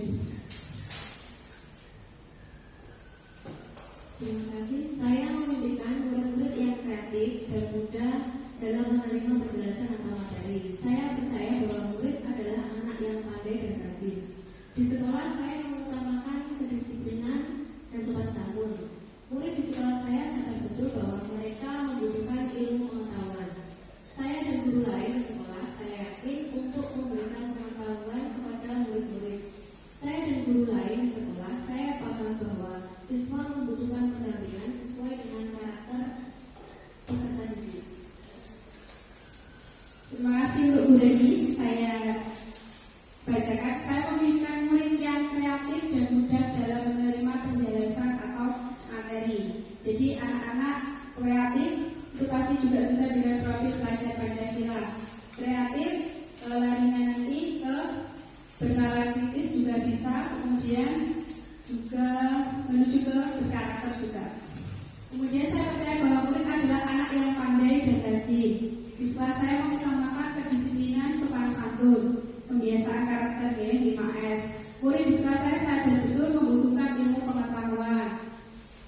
Terima kasih. Saya memimpikan murid-murid yang kreatif dan mudah dalam menerima penjelasan atau materi. Saya percaya bahwa murid adalah anak yang pandai dan rajin. Di sekolah saya mengutamakan kedisiplinan dan sopan santun. Murid di sekolah saya sadar betul bahwa mereka membutuhkan ilmu pengetahuan. Saya dan guru lain di sekolah saya yakin untuk memberikan pengetahuan kepada murid-murid. Saya dan guru lain di sekolah saya paham bahwa siswa membutuhkan pendampingan sesuai dengan karakter peserta didik. Terima kasih untuk Bu Reni. Saya kemudian juga menuju ke berkarakter juga. Kemudian saya percaya bahwa murid adalah anak yang pandai dan rajin. Di sekolah saya mengutamakan kedisiplinan, sopan santun, pembiasaan karakter ya 5S. Murid di sekolah saya sadar betul membutuhkan ilmu pengetahuan,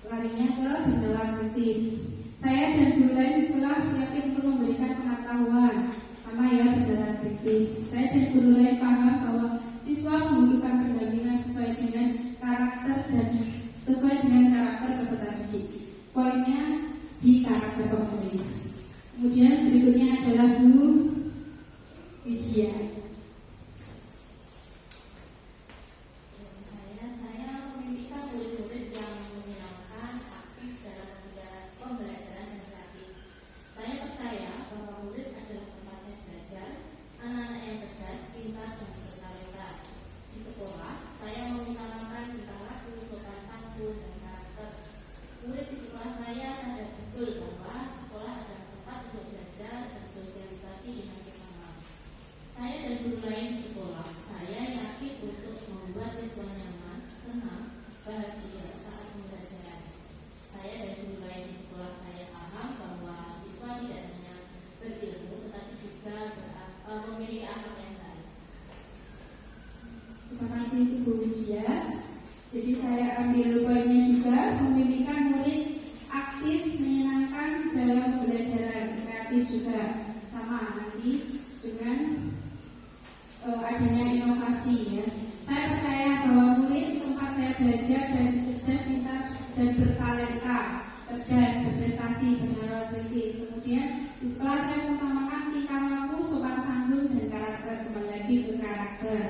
larinya ke bernalar kritis. Saya dan guru lain di sekolah yakin untuk memberikan pengetahuan, sama ya bernalar kritis. Saya dan guru lain paham bahwa siswa membutuhkan pendampingan sesuai dengan karakter peserta didik. Poinnya di karakter pemilih. Kemudian berikutnya adalah Bu Widya. Saya memimpikan murid-murid yang menyenangkan, aktif dalam pembelajaran dan kreatif. Saya percaya bahwa murid adalah tempat saya belajar, anak-anak yang cerdas, pintar, dan bertalenta. Di sekolah, saya mengutamakan tingkah laku, sopan santun, dan karakter. Murid di sekolah saya sadar betul bahwa sekolah adalah tempat untuk belajar dan sosialisasi dengan sesama. Saya dan guru lain di sekolah, saya yakin untuk membuat siswa nyaman, senang, bahagia saat pembelajaran. Saya dan guru lain di sekolah saya paham bahwa siswa tidak hanya berilmu, tetapi juga memiliki akhlak yang baik. Terima kasih Bu Widya. Jadi saya ambil poinnya juga, memimpikan murid aktif, menyenangkan dalam pembelajaran, kreatif juga, sama nanti dengan adanya inovasi ya. Saya percaya bahwa murid tempat saya belajar dan cerdas, pintar, dan bertalenta, cerdas, berprestasi, bernalar kritis. Kemudian di sekolah saya mengutamakan tingkah laku, sopan santun, dan karakter. Kembali lagi ke karakter.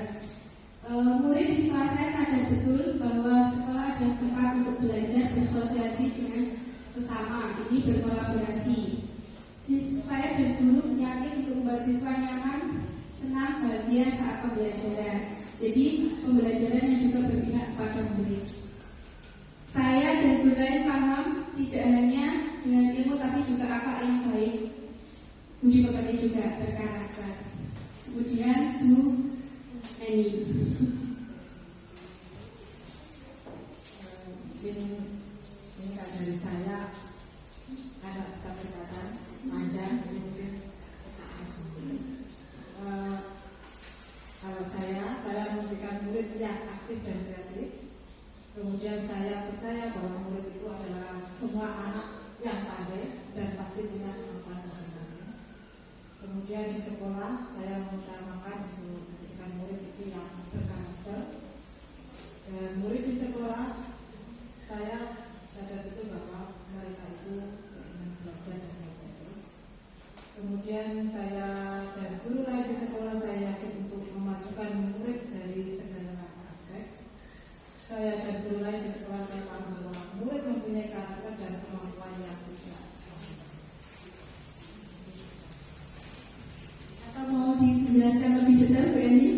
Murid di sekolah saya sadar betul bahwa sekolah adalah tempat untuk belajar bersosialisasi dengan sesama. Ini berkolaborasi. Saya dan guru yakin untuk membuat siswa nyaman, senang, bahagia saat pembelajaran. Jadi pembelajaran yang juga berpihak pada murid. Saya dan guru lain paham tidak hanya dengan ilmu tapi juga akhlak yang baik, budi pekerti juga berkarakter. Kemudian Bu Eni. Ini kak dari saya ada satu kata panjang mungkin. Kalau saya memberikan murid yang aktif dan kreatif. Kemudian saya percaya bahwa murid itu adalah semua anak yang pandai dan pasti punya kemampuan masing-masing. Kemudian di sekolah saya mengutamakan untuk menjadikan murid itu yang berkarakter. Dan murid di sekolah saya sadar betul bahwa mereka itu ingin belajar dan belajar terus. Kemudian saya dan guru lain di sekolah saya yakin untuk memajukan murid dari segala aspek. Saya dan guru lain di sekolah saya paham bahwa murid mempunyai karakter dan kemampuan yang tidak sama. Atau mau dijelaskan lebih detail Bu Eni?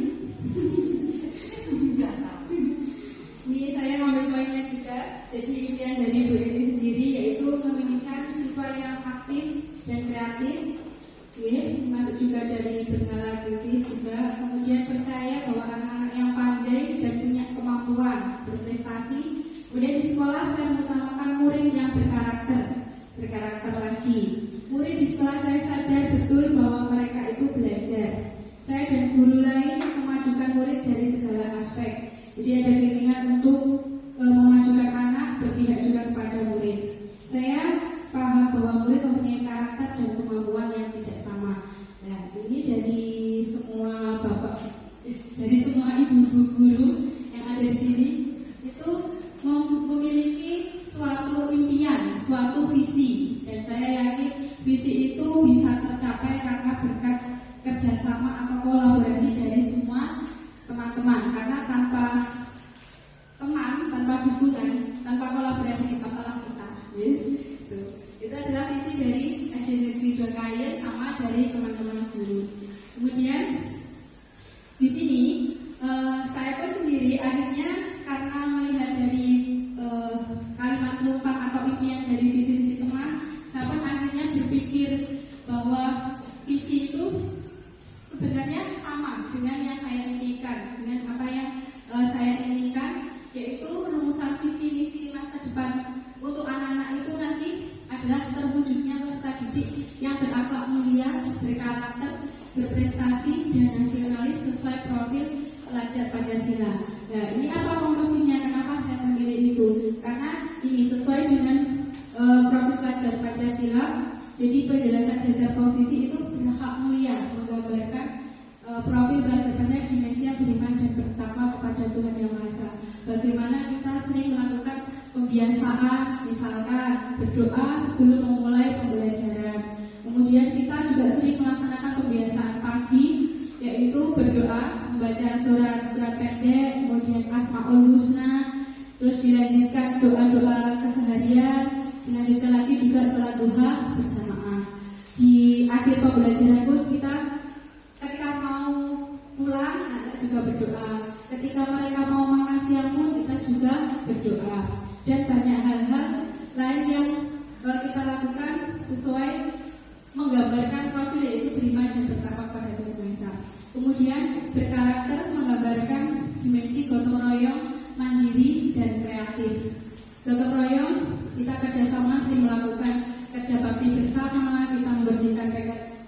Ini saya ngambil poinnya juga. Jadi impian dari Bu Eni sendiri yaitu memimpikan siswa yang aktif dan kreatif, masuk juga dari bernalar kritis juga. Kemudian percaya bahwa anak-anak yang pandai dan punya kemampuan berprestasi. Kemudian di sekolah saya mengutamakan murid yang berkarakter lagi. Murid di sekolah saya sadar betul bahwa mereka itu belajar. Saya dan guru lain memajukan murid dari segala aspek. Jadi ada keinginan untuk memajukan anak, berpihak juga kepada murid. Saya paham bahwa murid mempunyai karakter dan kemampuan yang tidak sama. Nah, ini dari semua bapak, dari semua ibu-ibu guru yang ada di sini itu memiliki suatu impian, suatu visi, dan saya yakin visi itu bisa tercapai karena berkat kerjasama atau kolaborasi dari semua teman-teman. Karena tanpa teman, tanpa dukungan, tanpa kolaborasi, apalah kita. Itu adalah visi dari SD Negeri 2 Kayen sama dari teman-teman guru. Kemudian di sini saya pun sendiri akhirnya karena melihat dari kalimat penumpang atau impian dari visi-visi teman, saya pun akhirnya berpikir bahwa visi itu sebenarnya sama dengan yang saya impikan, dengan apa yang saya inginkan. sesuai profil pelajar Pancasila. Nah, ini apa komposisinya? Kenapa saya memilih itu? Karena ini sesuai dengan profil pelajar Pancasila. Jadi penjelasan daftar komposisi itu berhak mulia menggambarkan profil pelajar Pancasila, dimensi yang beriman dan bertakwa kepada Tuhan Yang Maha Esa. Bagaimana kita sering melakukan pembiasaan, misalkan berdoa sebelum memulai pembelajaran. Kemudian kita juga sering melaksanakan pembiasaan pagi, yaitu berdoa, membaca surat pendek, kemudian Asmaul Husna, terus dilanjutkan doa-doa keseharian, dilanjutkan lagi juga sholat duha berjamaah. Di akhir pembelajaran pun kita ketika mau pulang, anak juga berdoa. Ketika mereka mau makan siang pun kita juga berdoa. Dan banyak hal-hal lain yang kita lakukan sesuai menggambarkan profil, yaitu beriman dan bertakwa pada Tuhan Maha Esa. Kemudian berkarakter menggambarkan dimensi gotong royong, mandiri dan kreatif. Gotong royong, kita kerjasama sering melakukan kerja bakti bersama, kita membersihkan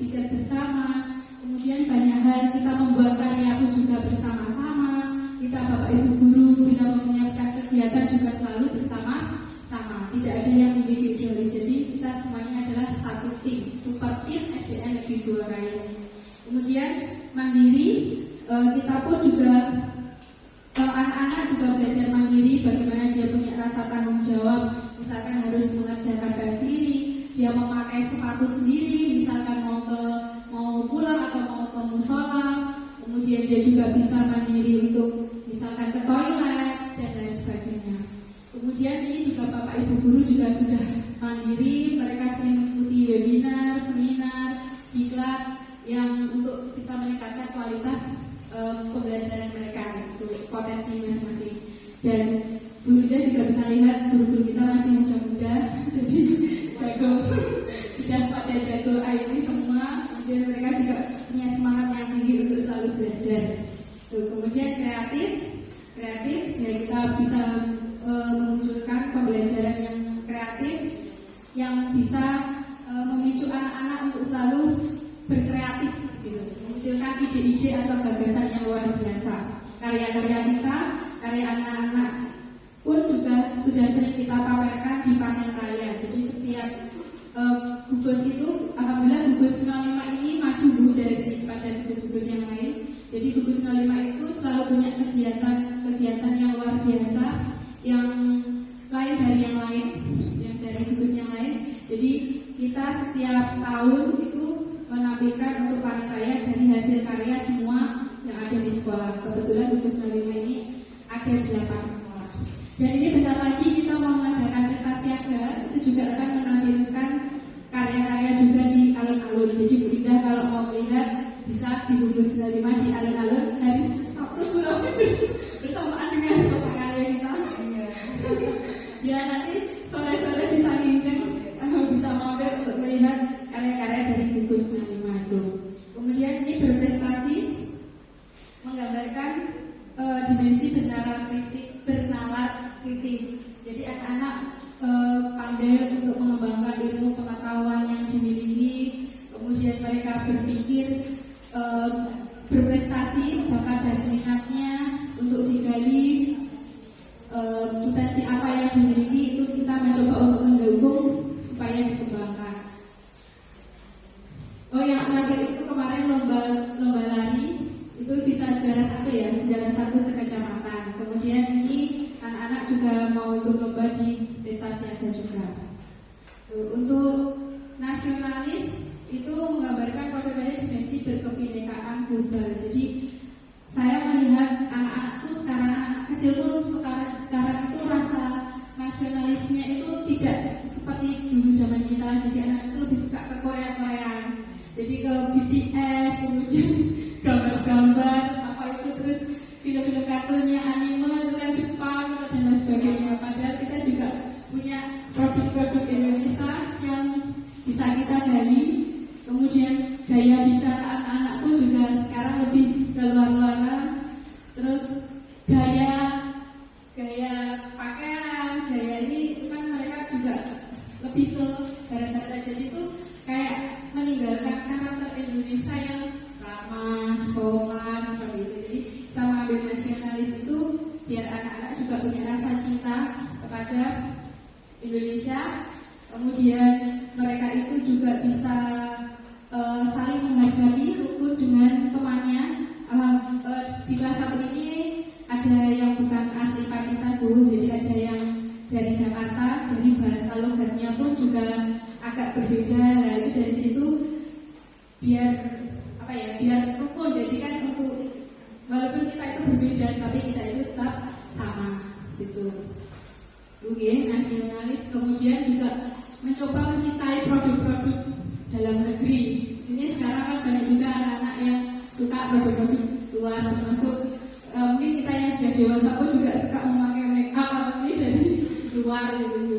piket bersama. Kemudian banyak hal kita membuat karya pun juga bersama-sama. Kita Bapak Ibu guru bila menyiapkan kegiatan juga selalu bersama-sama. Tidak ada yang individualis. Jadi kita semuanya adalah satu tim, super tim SDN Negeri 2 Raya. Kemudian mandiri, kita pun juga anak-anak juga belajar mandiri, bagaimana dia punya rasa tanggung jawab, misalkan harus mengerjakan PR sendiri, dia memakai sepatu sendiri, misalkan mau pulang atau mau ke musola. Kemudian dia juga bisa mandiri untuk misalkan ke toilet dan lain sebagainya. Kemudian ini juga Bapak Ibu guru juga sudah mandiri, mereka sering mengikuti webinar, seminar, diklat yang untuk bisa meningkatkan kualitas pembelajaran mereka, untuk potensi masing-masing. Dan Bu Linda juga bisa lihat guru-guru kita masih muda-muda, jadi jago, sudah pada jago IT semua. Kemudian mereka juga punya semangat yang tinggi untuk selalu belajar. Kemudian kreatif ya, kita bisa memunculkan pembelajaran yang kreatif yang bisa memicu anak-anak untuk selalu berkreatif, gitu, memunculkan ide-ide atau gagasan yang luar biasa. Karya-karya kita, karya anak-anak pun juga sudah sering kita pamerkan di panen raya. Jadi setiap gugus itu, alhamdulillah gugus 05 ini maju daripada gugus-gugus yang lain. Jadi gugus 05 itu selalu punya kegiatan yang luar biasa, yang lain dari yang lain, yang dari gugus yang lain. Jadi kita setiap tahun itu menampilkan untuk panen raya dari hasil karya semua yang ada di sekolah. Kebetulan gugus 05 ini ada 8 sekolah. Dan ini bentar lagi kita mau mengadakan pesta siaga, itu juga akan menampilkan karya-karya juga di alun-alun. Jadi Bu Indah kalau mau melihat bisa di gugus 05 di alun-alun hari Sabtu bersamaan dengan kota karya kita. Ya nanti sore-sore bisa nginceng, bisa mampir untuk melihat karya-karya dari gugus 05 itu. Kemudian ini berprestasi menggambarkan dimensi bernalar kritis. Jadi anak-anak pandai untuk mengembangkan ilmu pengetahuan yang dimiliki. Kemudian mereka berpikir berprestasi, bakat dari minatnya untuk digali. Potensi apa yang dimiliki itu kita mencoba untuk mendukung supaya dikembangkan. Oh, yang terakhir itu kemarin lomba lari itu bisa juara 1 ya, juara 1 sekecamatan. Kemudian ini anak-anak juga mau ikut lomba di pesta siaga juga. Untuk nasionalis itu menggambarkan profilnya dimensi berkebinekaan global. Jadi saya melihat anak-anak tuh sekarang, anak kecil pun sekarang itu rasa nasionalisnya itu tidak seperti dulu zaman kita. Jadi anak itu lebih suka ke Korea-Koreaan. Jadi ke BTS, kemudian gambar-gambar apa itu, terus film-film kartunnya, anime itu yang Jepang dan lain sebagainya. Padahal kita juga punya produk-produk Indonesia yang bisa kita gali. Kemudian gaya bicara anak-anak pun juga sekarang lebih keluar-luaran. Terus gaya pakaian, gaya ini itu kan mereka juga lebih ke barat-barat. Jadi itu kayak terhadap Indonesia. Kemudian mereka itu juga bisa saling menghargai, rukun dengan temannya. Di kelas 1 ini ada yang bukan asli Pacitan Bu, jadi ada yang dari Jakarta, dari bahasa logatnya pun juga agak berbeda. Nah itu dari situ biar rukun. Jadi kan untuk walaupun kita itu berbeda, tapi kita itu tetap sama gitu. Itu ya, nasionalis. Kemudian juga mencoba mencintai produk-produk dalam negeri. Ini sekarang kan banyak juga anak-anak yang suka produk-produk luar, termasuk mungkin kita yang sudah dewasa pun juga suka memakai make up atau ini dari luar gitu.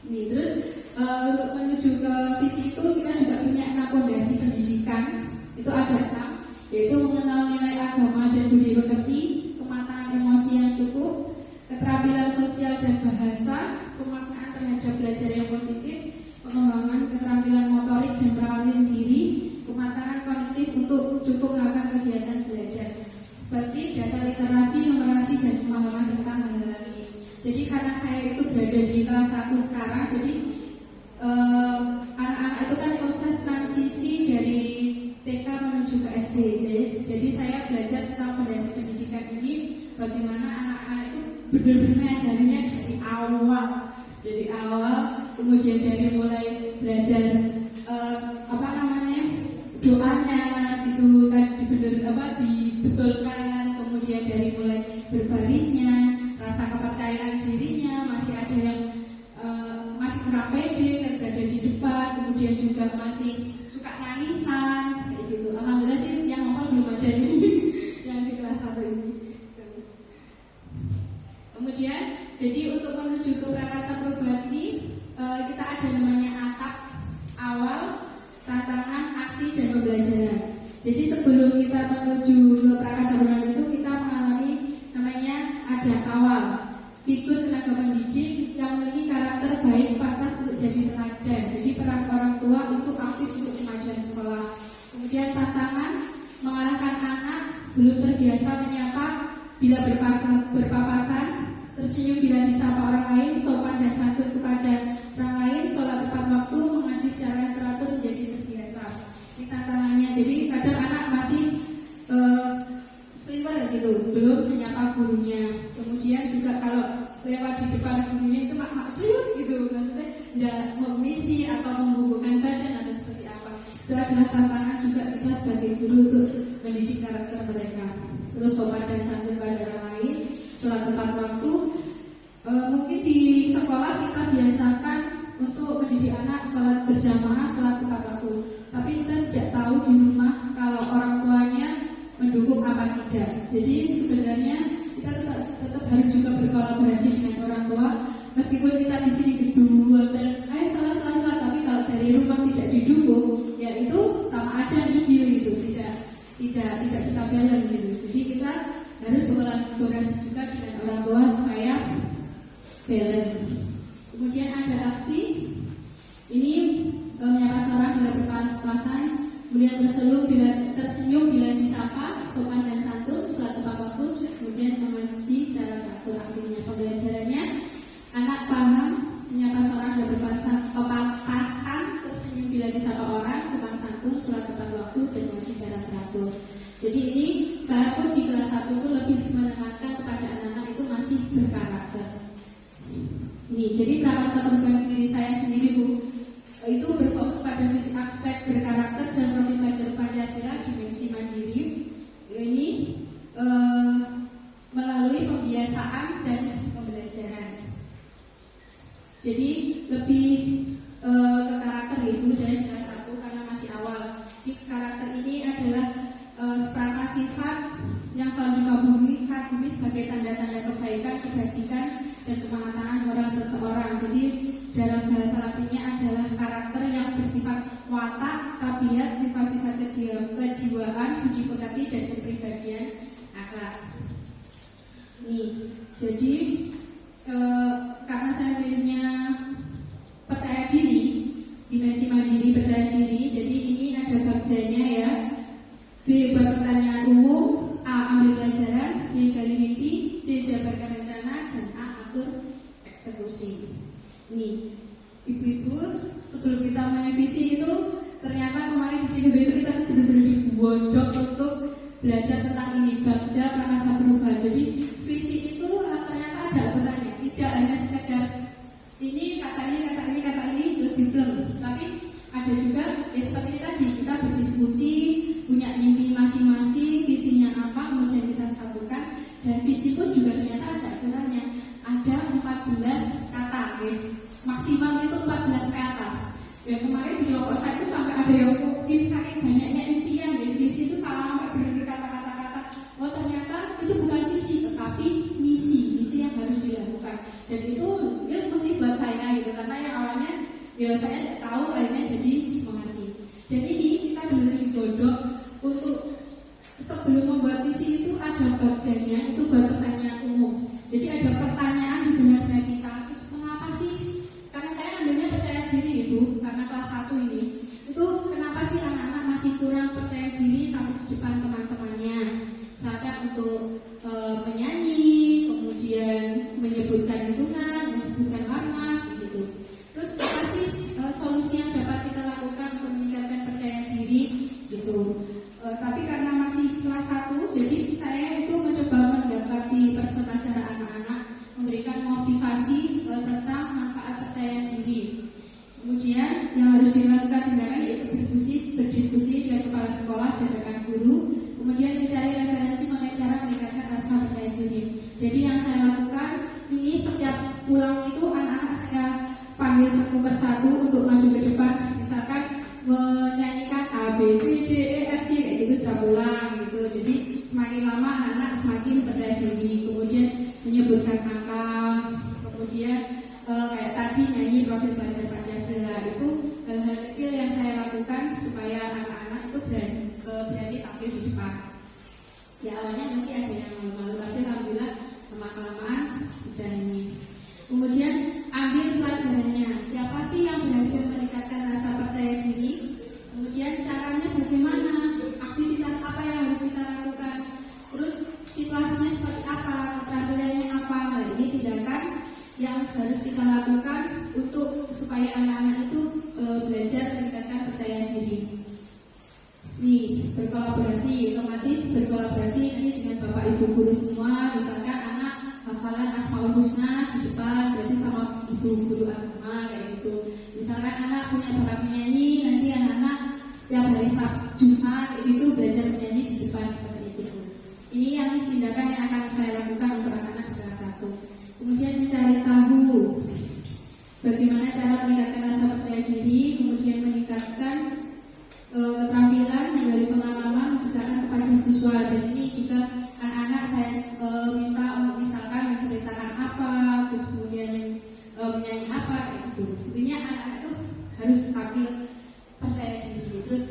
Nih terus untuk menuju ke visi itu kita juga punya 6 fondasi pendidikan. Itu ada 6, yaitu mengenal nilai agama dan budi pekerti, kematangan emosi yang cukup, keterampilan sosial dan bahasa, pemaknaan terhadap belajar yang positif, pengembangan keterampilan motorik dan perawatan diri, kematangan kognitif untuk cukup melakukan kegiatan belajar, seperti dasar literasi, numerasi, dan pemahaman tentang hal-hal ini. Jadi karena saya itu berada di kelas 1 sekarang, jadi anak-anak itu kan proses transisi dari TK menuju ke SD. Jadi saya belajar tentang fondasi pendidikan ini, bagaimana anak-anak itu benar-benar ngajarinya dari awal. Dari awal, kemudian dari mulai belajar doanya gitu kan dibetulkan, kemudian dari mulai berbarisnya, rasa kepercayaan dirinya, masih ada yang masih kurang pede kan berada di depan, kemudian juga masih suka nangisan kayak gitu. Alhamdulillah sih yang ngomong belum ada ini yang di kelas 1 ini. Kemudian jadi untuk menuju ke prakarsa perubahan ini kita ada namanya atap awal, tantangan, aksi, dan pembelajaran. Jadi sebelum kita menuju ke prakarsa perubahan itu kita mengalami namanya ada awal, figur tenaga pendidik yang memiliki karakter baik pantas untuk jadi teladan. Jadi peran orang tua itu aktif untuk kemajuan sekolah. Kemudian tantangan, mengarahkan anak belum terbiasa menyapa bila berpapasan, tersenyum bila disapa orang lain, sopan dan santun kepada orang lain, sholat tepat waktu, mengaji secara yang teratur menjadi terbiasa. Ini tantangannya. Jadi kadang anak masih sliver gitu, belum menyapa gurunya. Kemudian juga kalau lewat di depan gurunya itu maksud gitu, maksudnya tidak memisi atau membubuhkan badan atau seperti apa. Itu adalah tantangan juga kita sebagai guru untuk mendidik karakter mereka. Terus sopan dan santun pada orang lain, sholat tepat waktu. Mungkin di sekolah kita biasakan untuk mendidik anak sholat berjamaah, sholat tepat waktu. Tapi kita tidak tahu di rumah kalau orang tuanya mendukung apa tidak. Jadi sebenarnya kita tetap harus juga berkolaborasi dengan orang tua. Meskipun kita di sini berdua dan salah, tapi kalau dari rumah tidak didukung, ya itu sama aja nihil gitu, tidak bisa balance gitu. Jadi kita harus berkolaborasi juga dengan orang tua supaya balance. Kemudian ada aksi. Ini menyapa seorang bila berpas-pasan, kemudian tersenyum bila disapa, sopan dan santun, sholat tepat waktu, kemudian mengaji secara teratur. Aksinya pembelajarannya, anak paham menyapa seorang bila berpapasan, tersenyum bila disapa orang, sopan santun, sholat tepat waktu, dan mengaji secara teratur. Jadi ini saya pun di kelas 1 itu lebih menekankan kepada anak-anak itu masih berkarakter. Ini jadi prakarsa perubahan diri saya sendiri Bu, itu berfokus pada visi aspek berkarakter dan profil pelajar Pancasila dimensi mandiri. Ini melalui pembiasaan dan pembelajaran. Jadi lebih ke karakter Ibu dari kelas 1 karena masih awal. Di karakter ini adalah seperangkat sifat yang selalu dikagumi sebagai tanda-tanda kebaikan, kebajikan, dan kematangan moral seseorang. Jadi dalam bahasa Latinnya adalah karakter yang bersifat watak, tabiat, sifat-sifat kejiwaan, budi pekerti, dan kepribadian akhlak. Nih, jadi karena saya pilihnya percaya diri, dimensi mandiri percaya diri. Jadi ini ada bagiannya ya. B. Buat pertanyaan umum. A. Ambil pelajaran. B. Gali mimpi. C. Jabarkan rencana. Dan A. Atur ngomongin visi itu ternyata kemarin di Cikebe itu kita tuh benar-benar digodok untuk belajar tentang ini bagja prakasa perubahan. Jadi visi itu ternyata ada aturannya, tidak hanya sekedar ini kata ini terus dipleng, tapi ada juga ya seperti tadi kita berdiskusi, punya mimpi masing-masing, visinya apa, kemudian kita satukan. Dan visi pun juga ternyata ada aturannya, ada 14 kata ya. Maksimal itu 14 kata. Dan kemarin di kelompok saya itu sampai ada yang saking banyaknya impian ya, visi itu salah sampai benar-benar kata-kata. Oh ternyata itu bukan visi tetapi misi yang harus dilakukan. Dan itu mesti buat saya gitu, karena yang awalnya ya saya tahu akhirnya jadi mengerti. Dan ini kita benar-benar digodok untuk sebelum membuat visi itu ada bagiannya, itu buat pertanyaan umum. Jadi ada pertanyaan di benak kita, terus mengapa sih? Karena saya ambilnya percaya diri itu, karena kelas 1 ini, itu kenapa sih anak-anak masih kurang percaya diri tampil di depan teman-temannya? Misalkan untuk menyanyi, kemudian menyebutkan hitungan, menyebutkan warna, gitu. Terus apa sih solusi yang dapat kita lakukan untuk meningkatkan percaya diri, gitu. Tapi karena masih kelas 1, jadi saya itu mencoba mendekati persona acara anak-anak, memberikan motivasi tentang manfaat percaya diri. Kemudian yang harus dilakukan tindakan yaitu berdiskusi dengan kepala sekolah dan rekan guru, kemudian mencari referensi mengenai cara meningkatkan rasa percaya diri. Jadi yang saya lakukan ini setiap pulang itu anak-anak saya panggil satu persatu untuk maju ke depan, misalkan menyanyikan A, B, C, D, E, F, G kayak gitu sudah pulang gitu. Jadi semakin lama anak semakin percaya diri. Kemudian menyebutkan angka, kemudian kayak tadi nyanyi profil belajar Pancasila, itu hal-hal kecil yang saya lakukan supaya anak-anak itu berani tampil di depan. Ya awalnya masih ada yang malu-malu, tapi alhamdulillah lama-kelamaan sudah ini. Kemudian ambil pelajarannya, siapa sih yang berhasil meningkatkan rasa percaya diri, kemudian caranya bagaimana, aktivitas apa yang harus kita lakukan, terus situasinya seperti apa, keterampilannya apa. Nah, ini tindakan yang harus kita lakukan untuk supaya anak-anak itu belajar meningkatkan percaya diri. Nih, berkolaborasi, otomatis berkolaborasi ini dengan Bapak Ibu guru semua. Misalkan anak hafalan Asmaul Husna di depan, berarti sama ibu guru agama kayak gitu. Misalkan anak punya bakat menyanyi, nanti anak-anak setiap hari Sabtu Jumat itu belajar menyanyi di depan seperti itu. Ini yang tindakan yang akan saya lakukan untuk anak-anak di kelas 1. Kemudian mencari tahu bagaimana cara meningkatkan rasa percaya diri, kemudian meningkatkan keterampilan dari pengalaman menceritakan kepada siswa. Dan ini juga anak-anak saya minta untuk misalkan menceritakan apa, terus kemudian menyanyi apa kayak gitu. Intinya anak-anak itu harus tampil percaya diri. Terus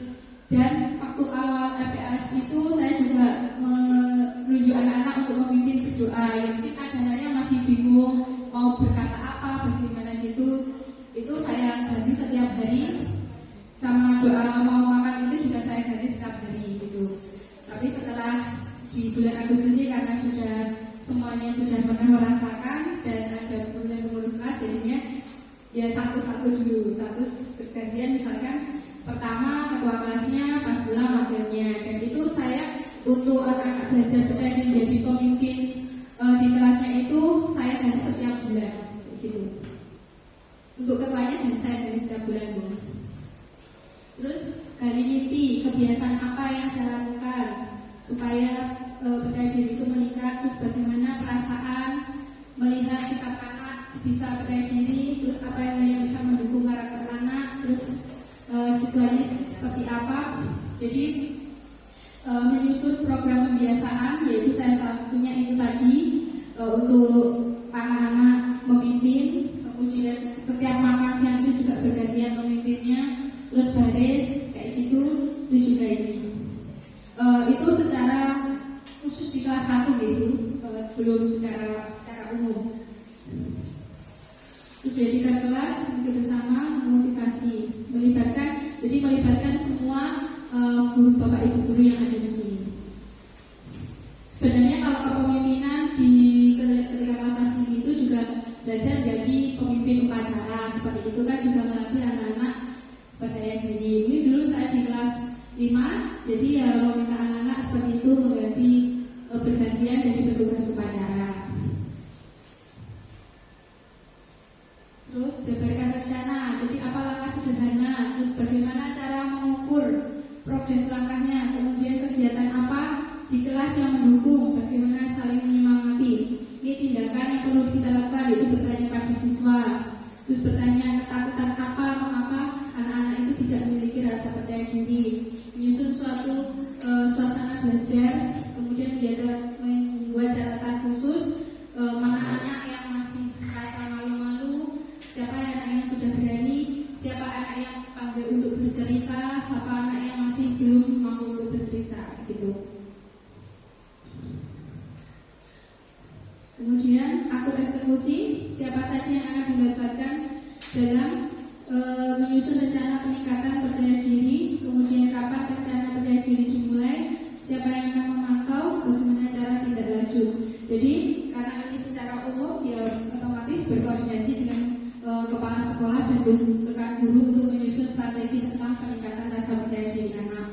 dan waktu awal LPS itu saya juga menunjuk anak-anak untuk memimpin berdoa. Yang mungkin anak-anaknya masih bingung mau berkata apa, bagaimana gitu. Itu saya ganti setiap hari. Sama doa mau makan itu juga saya ganti setiap hari gitu. Tapi setelah di bulan Agustus ini karena sudah semuanya sudah pernah merasakan dan ada pengurus kelas, jadinya ya satu-satu dulu, satu bergantian. Misalkan pertama ketua kelasnya, pas pulang wakilnya. Dan itu saya untuk anak-anak belajar percaya diri menjadi pemimpin di kelasnya itu saya ganti setiap bulan gitu. Untuk ketuanya dan saya ganti setiap bulan Bu. Terus gali mimpi, kebiasaan apa yang saya lakukan supaya percaya diri itu meningkat. Terus bagaimana perasaan melihat sikap anak bisa percaya diri, terus apa yang bisa mendukung karakter anak, terus situasi seperti apa. Jadi menyusun program pembiasaan, yaitu saya salah satunya itu tadi untuk anak-anak memimpin. Kemudian setiap makan siang itu juga bergantian memimpinnya. Terus baris kayak gitu, itu juga ini. Itu secara khusus di kelas 1 gitu, belum secara umum. Terus jadikan kelas untuk bersama motivasi, melibatkan semua guru bapak ibu guru yang ada di sini. Sebenarnya kalau kepemimpinan di ketika kelas tinggi itu juga belajar jadi pemimpin upacara seperti itu kan juga melatih anak-anak percaya percaya diri. Ini dulu saya di kelas 5, jadi ya meminta anak-anak seperti itu mengganti bergantian jadi petugas upacara. Terus jabarkan rencana, jadi apa langkah sederhana, terus bagaimana cara mengukur progres langkahnya, kemudian kegiatan apa di kelas yang mendukung, bagaimana saling menyemangati. Ini tindakan yang perlu kita lakukan, yaitu bertanya pada siswa. Terus bertanya ketakutan apa, mengapa anak-anak itu tidak memiliki rasa percaya diri. Menyusun suatu suasana belajar, kemudian membuat catatan khusus mana anak yang masih merasa malu-malu, siapa anak yang sudah berani, siapa anak yang pandai untuk bercerita, siapa anak yang masih belum mampu untuk bercerita, gitu. Kemudian atur eksekusi, siapa saja yang akan dilibatkan dalam menyusun rencana peningkatan percaya diri, kemudian kapan rencana percaya diri dimulai, siapa yang akan memantau, bagaimana cara tindak lanjut. Jadi karena ini secara umum ya otomatis berkoordinasi dengan kepala sekolah dan rekan guru untuk menyusun strategi tentang peningkatan rasa percaya diri anak.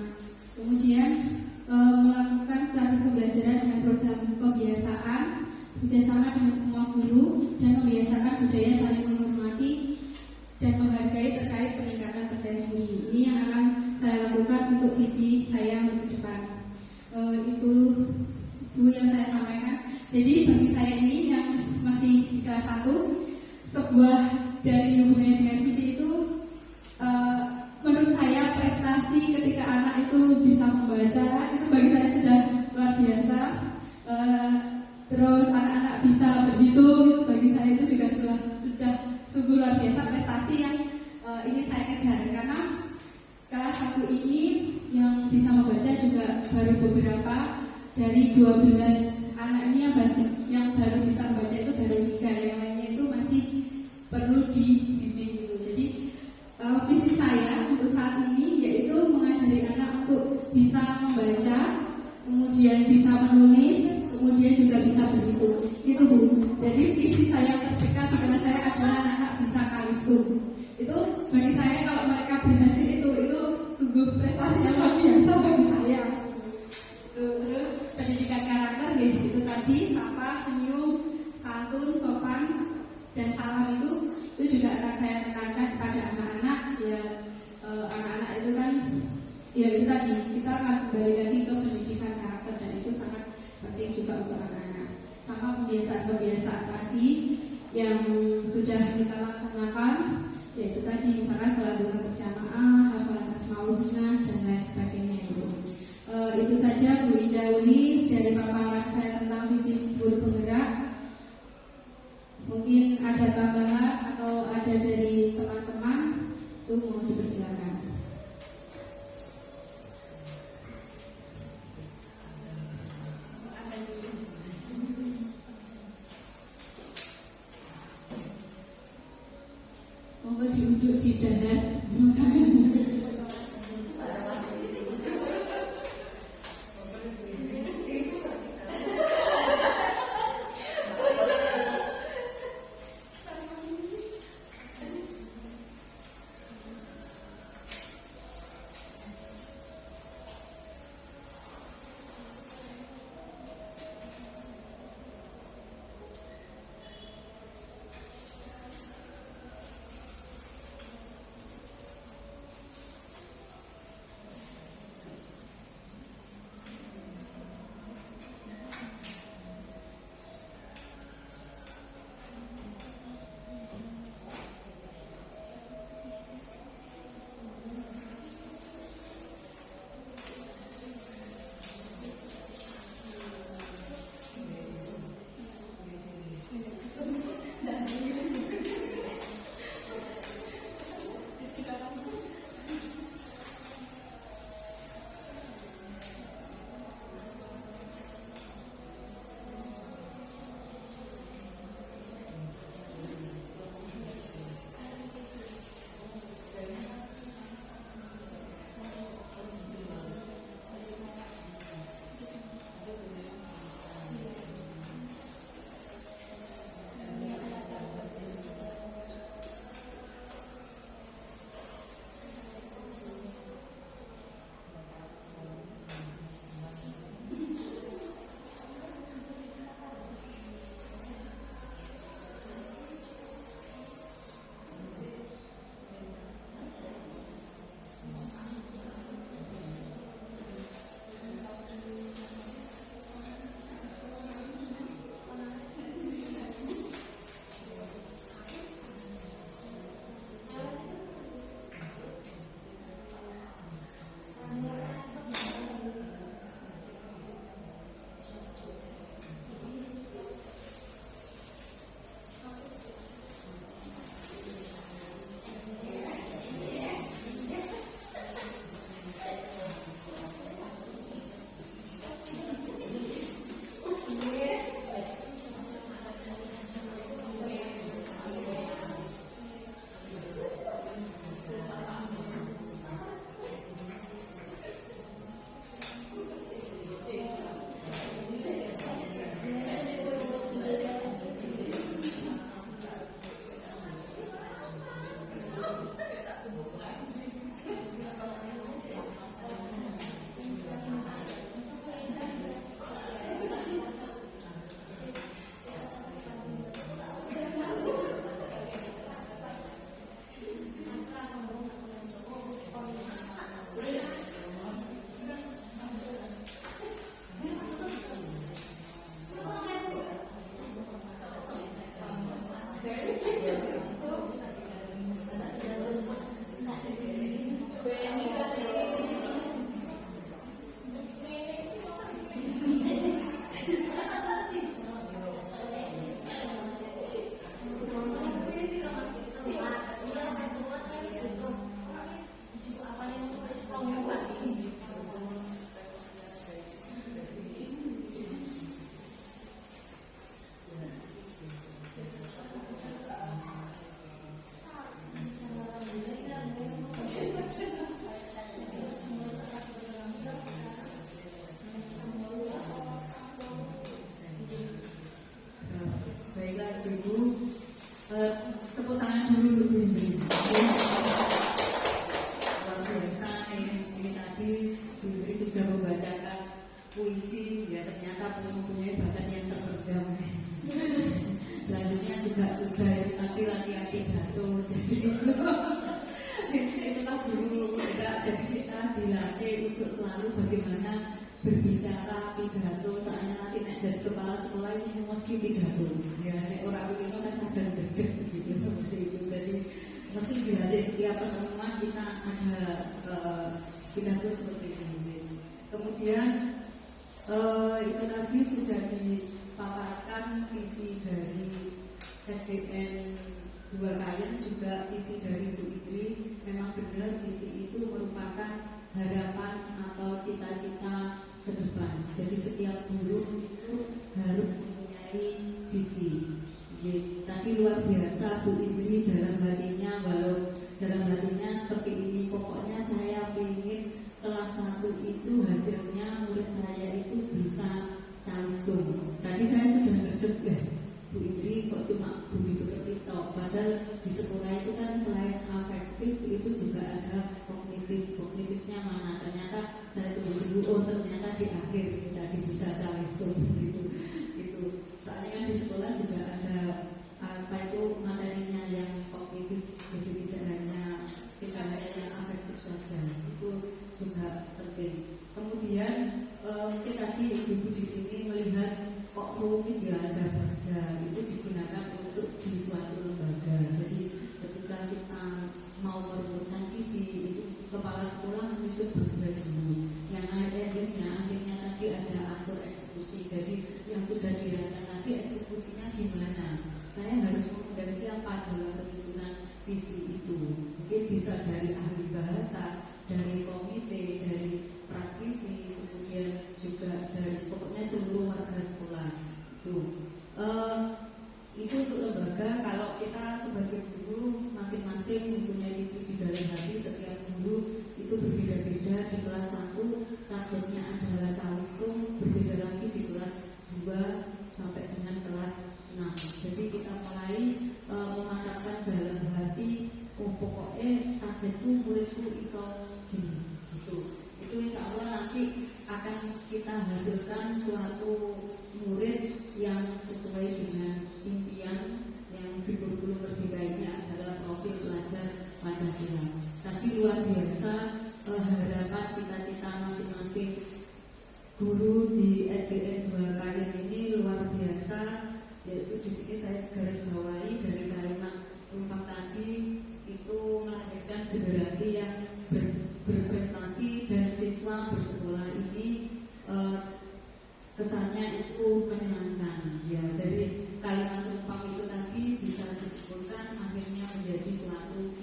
Kemudian melakukan strategi pembelajaran dengan program pembiasaan, kerjasama dengan semua guru, dan membiasakan budaya saling menghormati dan menghargai terkait peningkatan percaya diri. Ini yang akan saya lakukan untuk visi saya untuk ke depan. Itu yang saya sampaikan. Jadi bagi saya ini yang masih di kelas 1, sebuah dari hubungannya dengan visi itu menurut saya prestasi ketika anak itu bisa membaca itu bagi saya sudah luar biasa. Terus anak-anak bisa berhitung itu bagi saya itu juga sudah sungguh luar biasa prestasi yang ini saya kejar, karena kelas 1 ini yang bisa membaca juga baru beberapa dari 12 anak ini yang baru bisa membaca itu baru 3, yang lainnya itu masih perlu dibimbing gitu. Jadi visi saya untuk saat ini yaitu mengajari anak untuk bisa membaca, kemudian bisa menulis, kemudian juga bisa berhitung. Itu Bu. Jadi visi saya terdekat di kelas saya adalah anak-anak bisa kalistung. Itu bagi saya kalau mereka berhasil itu sungguh prestasi yang luar biasa bagi saya. Terus pendidikan karakter gitu, itu tadi sapa, senyum, santun, sopan, dan salam itu juga akan saya tekankan kepada anak-anak. Ya anak-anak itu kan ya itu tadi kita akan kembali lagi ke pendidikan karakter, dan itu sangat penting juga untuk anak-anak. Sama pembiasaan pagi yang sudah kita laksanakan, yaitu tadi misalkan sholat duha berjamaah, hafalan asmaul husna dan lain sebagainya itu. Itu saja Bu Indah Uli dari paparan saya tentang visi guru penggerak. Mungkin ada tambahan atau ada dari teman-teman itu mau dipersilakan. Monggo diunjuk di dada. Tepuk tangan dulu untuk Bu Indri. Luar biasa ini tadi Bu Indri sudah membacakan puisi, ya ternyata mempunyai bakat yang terpendam. Selanjutnya juga sudah tadi latihan pidato, jadi itulah guru penggerak. Jadi kita dilatih untuk selalu bagaimana berbicara pidato. Soalnya nanti jadi kepala sekolah ini mesti pidato. Ya, orang itu kan kadang deket begitu seperti itu. Jadi mesti dilatih setiap pertemuan kita ada pidato seperti ini. Kemudian itu tadi sudah dipaparkan visi dari SDN 2 Kayen, juga visi dari Bu Indri. Memang benar visi itu merupakan harapan atau cita-cita ke depan. Jadi setiap guru itu harus mempunyai visi. Tadi luar biasa Bu Indri dalam hatinya, walau dalam hatinya seperti ini, pokoknya saya ingin kelas 1 itu hasilnya murid saya itu bisa calistung. Tadi saya sudah berdebah, Bu Indri kok cuma budi pekerti toh, padahal di sekolah itu kan selain afektif itu juga ada kognitifnya mana. Ternyata saya tunggu oh ternyata di akhir kita bisa calistung gitu. Soalnya kan di sekolah juga ada apa itu materinya yang kognitif, jadi tidak hanya yang afektif saja, itu juga penting. Kemudian mungkin tadi ibu di sini melihat kok rumit ya ada kerja itu digunakan untuk di suatu lembaga. Jadi ketika kita mau merumuskan visi itu kepala sekolah menyusun kerja dulu. Yang akhirnya tadi ada atur eksekusi. Jadi yang sudah dirancang tadi eksekusinya gimana? Saya harus mengundang siapa dalam penyusunan visi itu? Mungkin bisa dari ahli bahasa, dari komite, dari praktisi, kemudian juga dari pokoknya seluruh warga sekolah itu untuk lembaga. Kalau kita sebagai guru masing-masing mempunyai visi di dalam hati. Setiap guru itu berbeda-beda. Di kelas 1 targetnya adalah calistung, berbeda lagi di kelas 2 sampai dengan kelas 6. Jadi kita mulai mematapkan dalam hati, pokoknya targetku muridku iso gini gitu. Itu insya Allah nanti akan kita hasilkan suatu murid yang sesuai dengan impian yang di kurikulum Merdeka ini adalah profil pelajar Pancasila. Tadi luar biasa harapan cita-cita masing-masing guru di SDN 2 Kayen ini luar biasa. Yaitu di sini saya garis bawahi dari kalimat Tumpang tadi itu melahirkan generasi yang berprestasi dan siswa bersekolah ini kesannya itu menyenangkan ya. Jadi kalimat tumpang itu tadi bisa disebutkan akhirnya menjadi suatu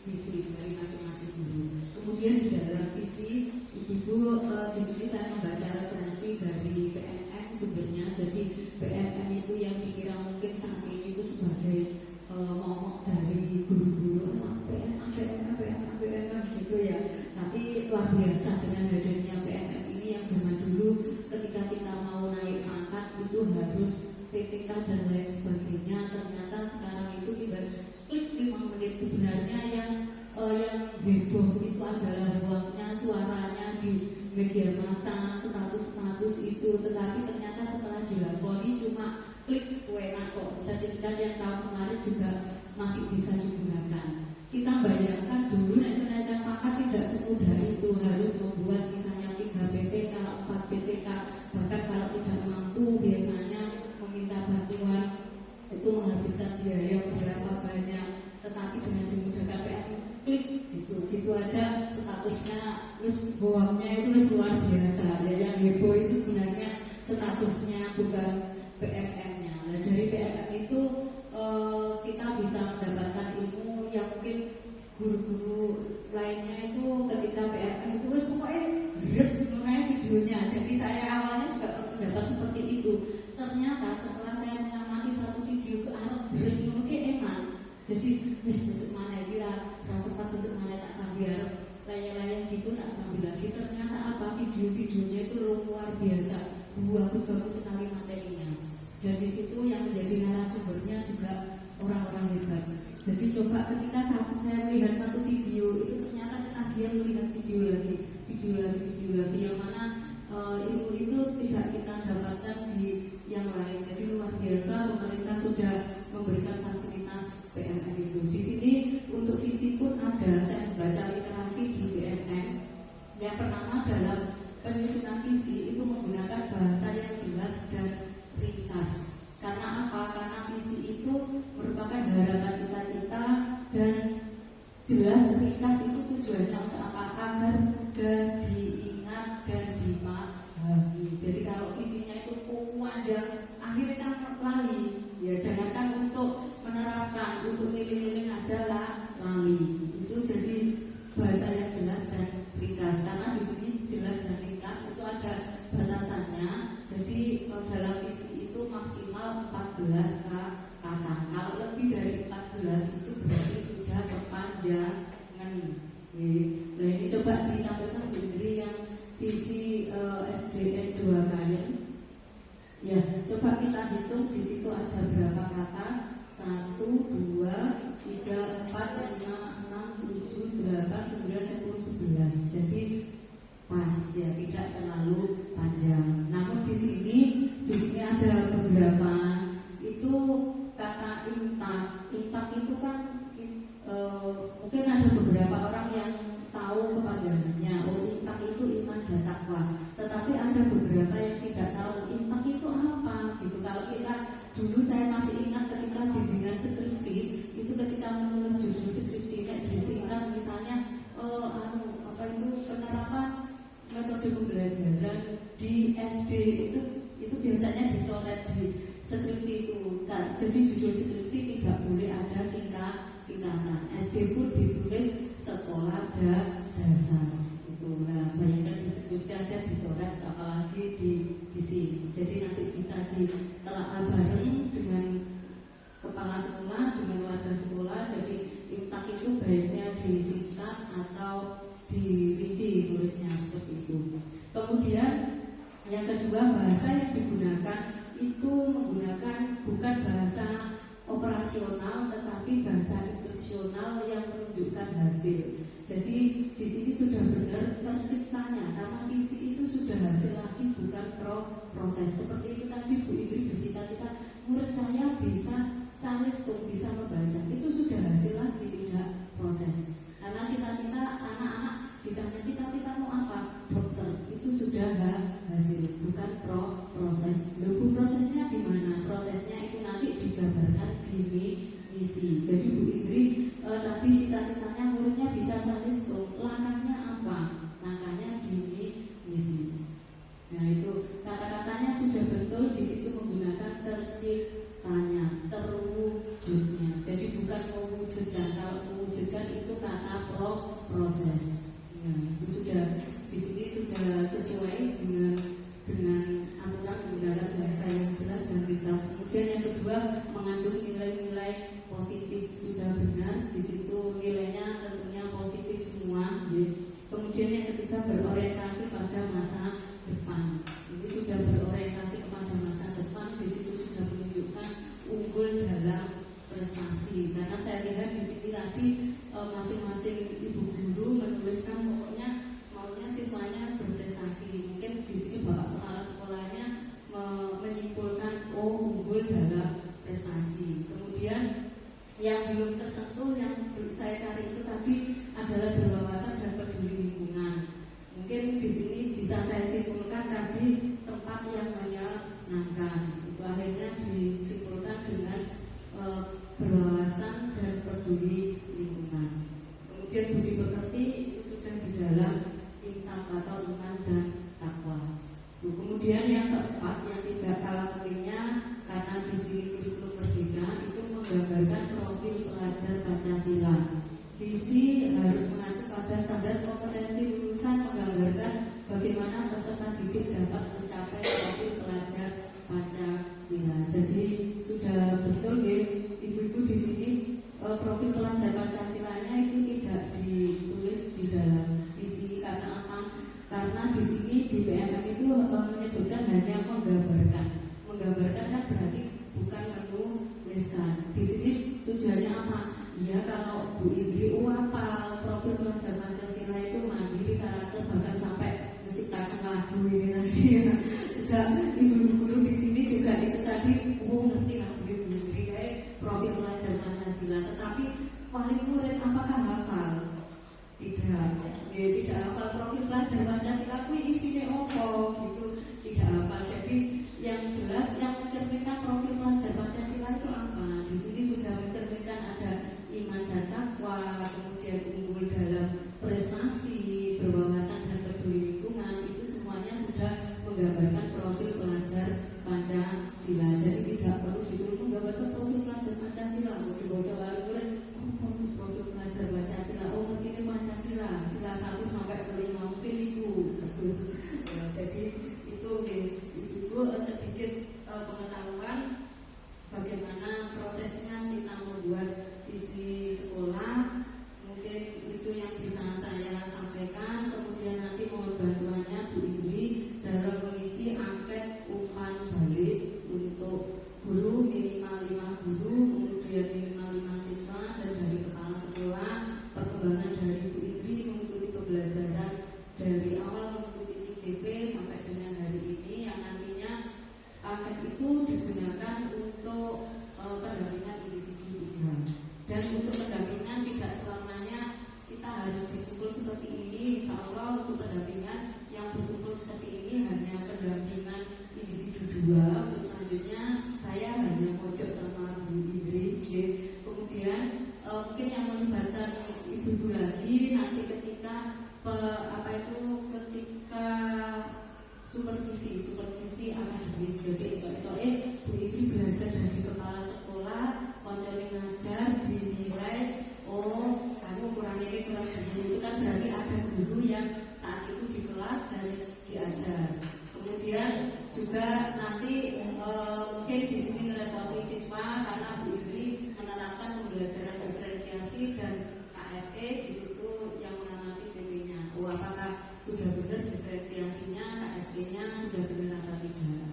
visi dari masing-masing guru. Kemudian di dalam visi ibu di sini saya membaca referensi dari PMM sumbernya. Jadi PMM itu yang dikira mungkin saat ini itu sebagai momok dari guru-guru PMM gitu ya. Tapi luar biasa dengan hadirnya PMM ini yang zaman dulu ketika kita mau naik pangkat itu harus PTK dan lain sebagainya. Ternyata sekarang itu tinggal klik 5 menit. Sebenarnya yang heboh itu adalah ruangnya, suaranya di media massa, status itu. Tetapi ternyata setelah dilakoni cuma klik enak kok. Sertifikat yang tahun kemarin juga masih bisa digunakan. Kita bayangkan dulu kenaikan pangkat tidak semudah itu, harus membuat misalnya 3 PTK, 4 PTK, bahkan kalau tidak mampu biasanya meminta bantuan itu menghabiskan biaya berapa banyak. Tetapi dengan dimudahkan PM klik gitu aja statusnya terus bohongnya itu luar biasa ya. Yang heboh itu sebenarnya statusnya bukan PMM-nya. Nah dari PMM itu kita bisa mendapatkan ilmu yang mungkin guru-guru lainnya itu ketika PMM itu wes pokoknya mulai videonya. Jadi saya awalnya juga berpendapat seperti itu. Ternyata setelah saya mengamati satu video ke arah berat enak. Jadi wes sesuk mana kira rasa pas sesuk mana tak sambil layar-layar gitu tak sambil lagi. Ternyata apa video-videonya itu luar biasa, bagus-bagus sekali materinya. Dan di situ yang menjadi narasumbernya juga orang-orang hebat. Jadi coba ketika saya melihat satu video itu ternyata ketagihan melihat video lagi yang mana ilmu itu tidak kita dapatkan di yang lain. Jadi luar biasa pemerintah sudah memberikan fasilitas BMM itu. Di sini untuk visi pun ada. Saya membaca literasi di BMM. Yang pertama dalam penyusunan visi itu menggunakan bahasa yang jelas dan ringkas. Karena apa? Karena visi itu merupakan harapan cita-cita dan jelas ringkas itu tujuannya untuk apa? Agar mudah diingat dan dipahami. Jadi kalau visinya itu panjang, akhirnya kan lali. Ya jangankan untuk menerapkan, untuk nilai-nilai aja lah lali. Itu jadi bahasa yang jelas dan ringkas. Karena di sini jelas dan ringkas itu ada batasannya. Jadi dalam visi itu maksimal 14 kata. Kalau lebih dari 14 itu berarti sudah kepanjangan. Nah ini coba ditampilkan Indri yang visi SDN 2 Kayen. Ya, coba kita hitung di situ ada berapa kata? 1, 2, 3, 4, 5, 6, 7, 8, 9, 10, 11. Jadi pas ya, tidak terlalu panjang. Namun di sini ada beberapa itu kata intak. Intak itu kan mungkin ada beberapa orang yang tahu kepanjangannya. Oh, intak itu iman dan takwa. Tetapi ada beberapa yang tidak tahu intak itu apa gitu. Kalau kita dulu saya masih ingat ketika bimbingan skripsi itu ketika menulis judul skripsi kayak disingkat misalnya penerapan metode pembelajaran di SD itu biasanya dicoret di skripsi itu. Nah, jadi judul skripsi tidak boleh ada singkatan. SD pun ditulis sekolah dasar itu. Nah, bayangkan di skripsi aja dicoret, apalagi di visi. Jadi nanti bisa ditelaah bareng dengan kepala sekolah, dengan warga sekolah. Jadi intak itu baiknya disingkat atau dirinci tulisnya seperti itu. Kemudian yang kedua, bahasa yang digunakan itu menggunakan bukan bahasa operasional tetapi bahasa instruksional yang menunjukkan hasil. Jadi di sini sudah benar terciptanya karena visi itu sudah hasil lagi, bukan proses. Seperti itu tadi Bu Indri bercita-cita murid saya bisa calis tuh, bisa membaca. Itu sudah hasil lagi, tidak proses. Karena cita-cita anak-anak ditanya cita-cita mau apa? Dokter. Itu sudah hasil, bukan proses. Lalu prosesnya di mana? Prosesnya itu nanti dijabarkan di misi. Jadi Bu Indri tadi cita-citanya muridnya bisa calis tuh. Langkahnya apa? Langkahnya di misi. Nah itu kata-katanya sudah betul, di situ menggunakan terciptanya, terwujudnya. Jadi bukan mewujudkan. Kalau mewujudkan itu kata proses. Nah, itu sudah di sini sudah sesuai dengan aturan menggunakan bahasa yang jelas dan ringkas. Kemudian yang kedua mengandung nilai-nilai positif, sudah benar di situ nilainya tentunya positif semua. Kemudian yang ketiga berorientasi pada masa depan. Ini sudah berorientasi kepada masa depan, di situ sudah menunjukkan unggul dalam prestasi. Karena saya lihat di sini tadi masing-masing ibu guru menuliskan pokoknya maunya siswanya berprestasi. Mungkin di sini Bapak Kepala Sekolahnya menyimpulkan unggul dalam prestasi. Kemudian yang belum tersentuh yang saya cari itu tadi adalah berwawasan dan peduli lingkungan. Mungkin di sini bisa saya simpulkan tadi tempat yang menyenangkan. Itu akhirnya disimpulkan dengan berwawasan dan peduli lingkungan. Kemudian budi pekerti itu sudah di dalam intak atau iman dan takwa. Kemudian yang keempat yang tidak kalah pentingnya karena di sini kurikulum merdeka itu menggambarkan profil pelajar Pancasila. Visi harus mengacu pada standar kompetensi lulusan, menggambarkan bagaimana peserta didik dapat mencapai profil pelajar Pancasila. Jadi sudah betul ya ibu-ibu di sini profil pelajar Pancasilanya itu tidak ditulis di dalam visi. Karena apa? Karena di sini di BMM itu menyebutkan hanya menggambarkan. Menggambarkan kan berarti bukan menulis dituliskan. Di sini tujuannya apa? Ya kalau Bu Indri hafal profil pelajar Pancasila itu mandiri, karakter, bahkan sampai menciptakan lagu ini lagi ya. Juga ibu guru di sini juga itu tadi ngerti lagu Bu Indri kayak profil pelajar Pancasila. Tetapi wali murid apakah hafal? Tidak. Ya, tidak hafal profil pelajar Pancasila itu isinya apa gitu, tidak hafal. Jadi yang jelas yang mencerminkan profil pelajar Pancasila itu apa? Di sini sudah mencerminkan ada iman dan takwa, kemudian unggul dalam prestasi, berwawasan dan peduli lingkungan, itu semuanya sudah menggambarkan profil pelajar Pancasila. Jadi tidak perlu ditulis menggambarkan profil pelajar Pancasila, mau dibaca wali murid, profil pelajar Pancasila, mungkin ini Pancasila, sila 1 sampai ke 5 mungkin itu, betul. Ya, jadi itu Ibu sedikit pengetahuan bagaimana prosesnya kita membuat visi sekolah. Mungkin itu yang bisa saya sampaikan. Kemudian nanti mohon bantuannya Bu Indri dalam mengisi angket umpan balik untuk guru, minimal 5 guru, kemudian minimal 5 siswa, dan dari kepala sekolah. Perkembangan dari Bu Indri mengikuti pembelajaran dari awal mengikuti CGP sampai dengan hari ini, yang nantinya angket itu digunakan untuk pendampingan individu 3. Dan untuk pendampingan tidak selamanya kita harus berkumpul seperti ini. Insya Allah untuk pendampingan yang berkumpul seperti ini hanya pendampingan individu 2. Untuk selanjutnya saya hanya pojok sama Bu Indri. Kemudian mungkin yang melibatkan ibu-ibu lagi nanti ketika ketika supervisi akademis. Jadi Bu Indri belajar dari kepala sekolah, konconi ngajar, dinilai kamu kurang ini kurang ini, itu kan berarti ada guru yang saat itu di kelas dan diajar. Kemudian juga nanti mungkin di sini merepoti siswa karena Bu Indri menerapkan pembelajaran diferensiasi dan KSE, di situ yang mengamati PP-nya. Apakah sudah benar diferensiasinya, KSE-nya sudah benar apa tidak?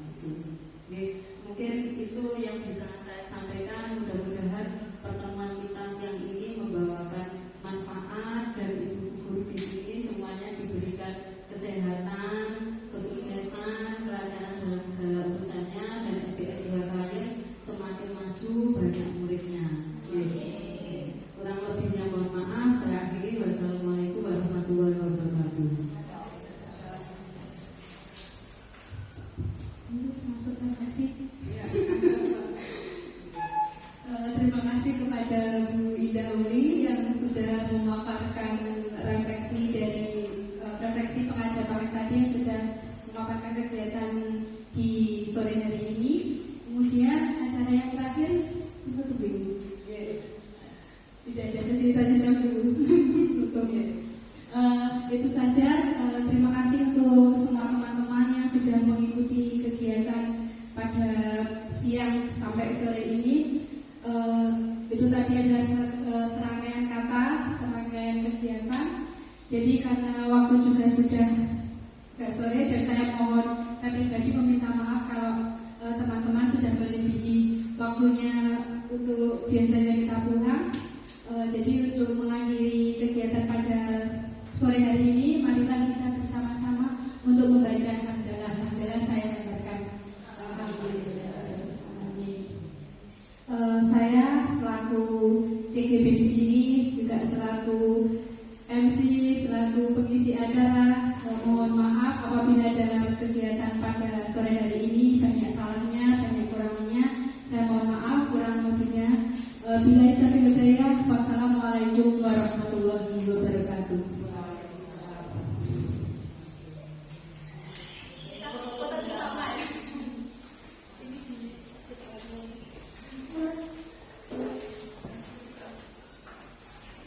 Mungkin itu yang bisa saya sampaikan. Mudah-mudahan pertemuan kita siang ini membawakan manfaat dan ibu guru di sini semuanya diberikan kesehatan, kesuksesan, kelancaran dalam segala urusannya, dan SDM 2 klien semakin maju, banyak muridnya. Kurang lebihnya mohon maaf. Saya akhiri. Wassalamualaikum warahmatullahi wabarakatuh. Termasuk refleksi. Terima kasih kepada Bu Ida Uli yang sudah memaparkan refleksi dari refleksi pengajar paket tadi, yang sudah memaparkan kegiatan di sore hari ini. Kemudian acara yang terakhir tutup Ibu. Tidak ada sesi tanya jawab dulu. Itu saja. Terima kasih untuk semua teman-teman yang sudah mengikuti kegiatan pada siang sampai sore ini. Itu tadi adalah serangkaian kata, serangkaian kegiatan. Jadi karena waktu juga sudah agak sore, dan saya pribadi meminta maaf kalau teman-teman sudah melebihi waktunya untuk biasanya kita pulang. Jadi untuk mengakhiri kegiatan pada sore hari ini, marilah kita bersama-sama untuk membaca hamdalah. Saya gambarkan alhamdulillah. Saya selaku CGP di sini, juga selaku MC, selaku pengisi acara, mohon maaf apabila dalam kegiatan pada sore hari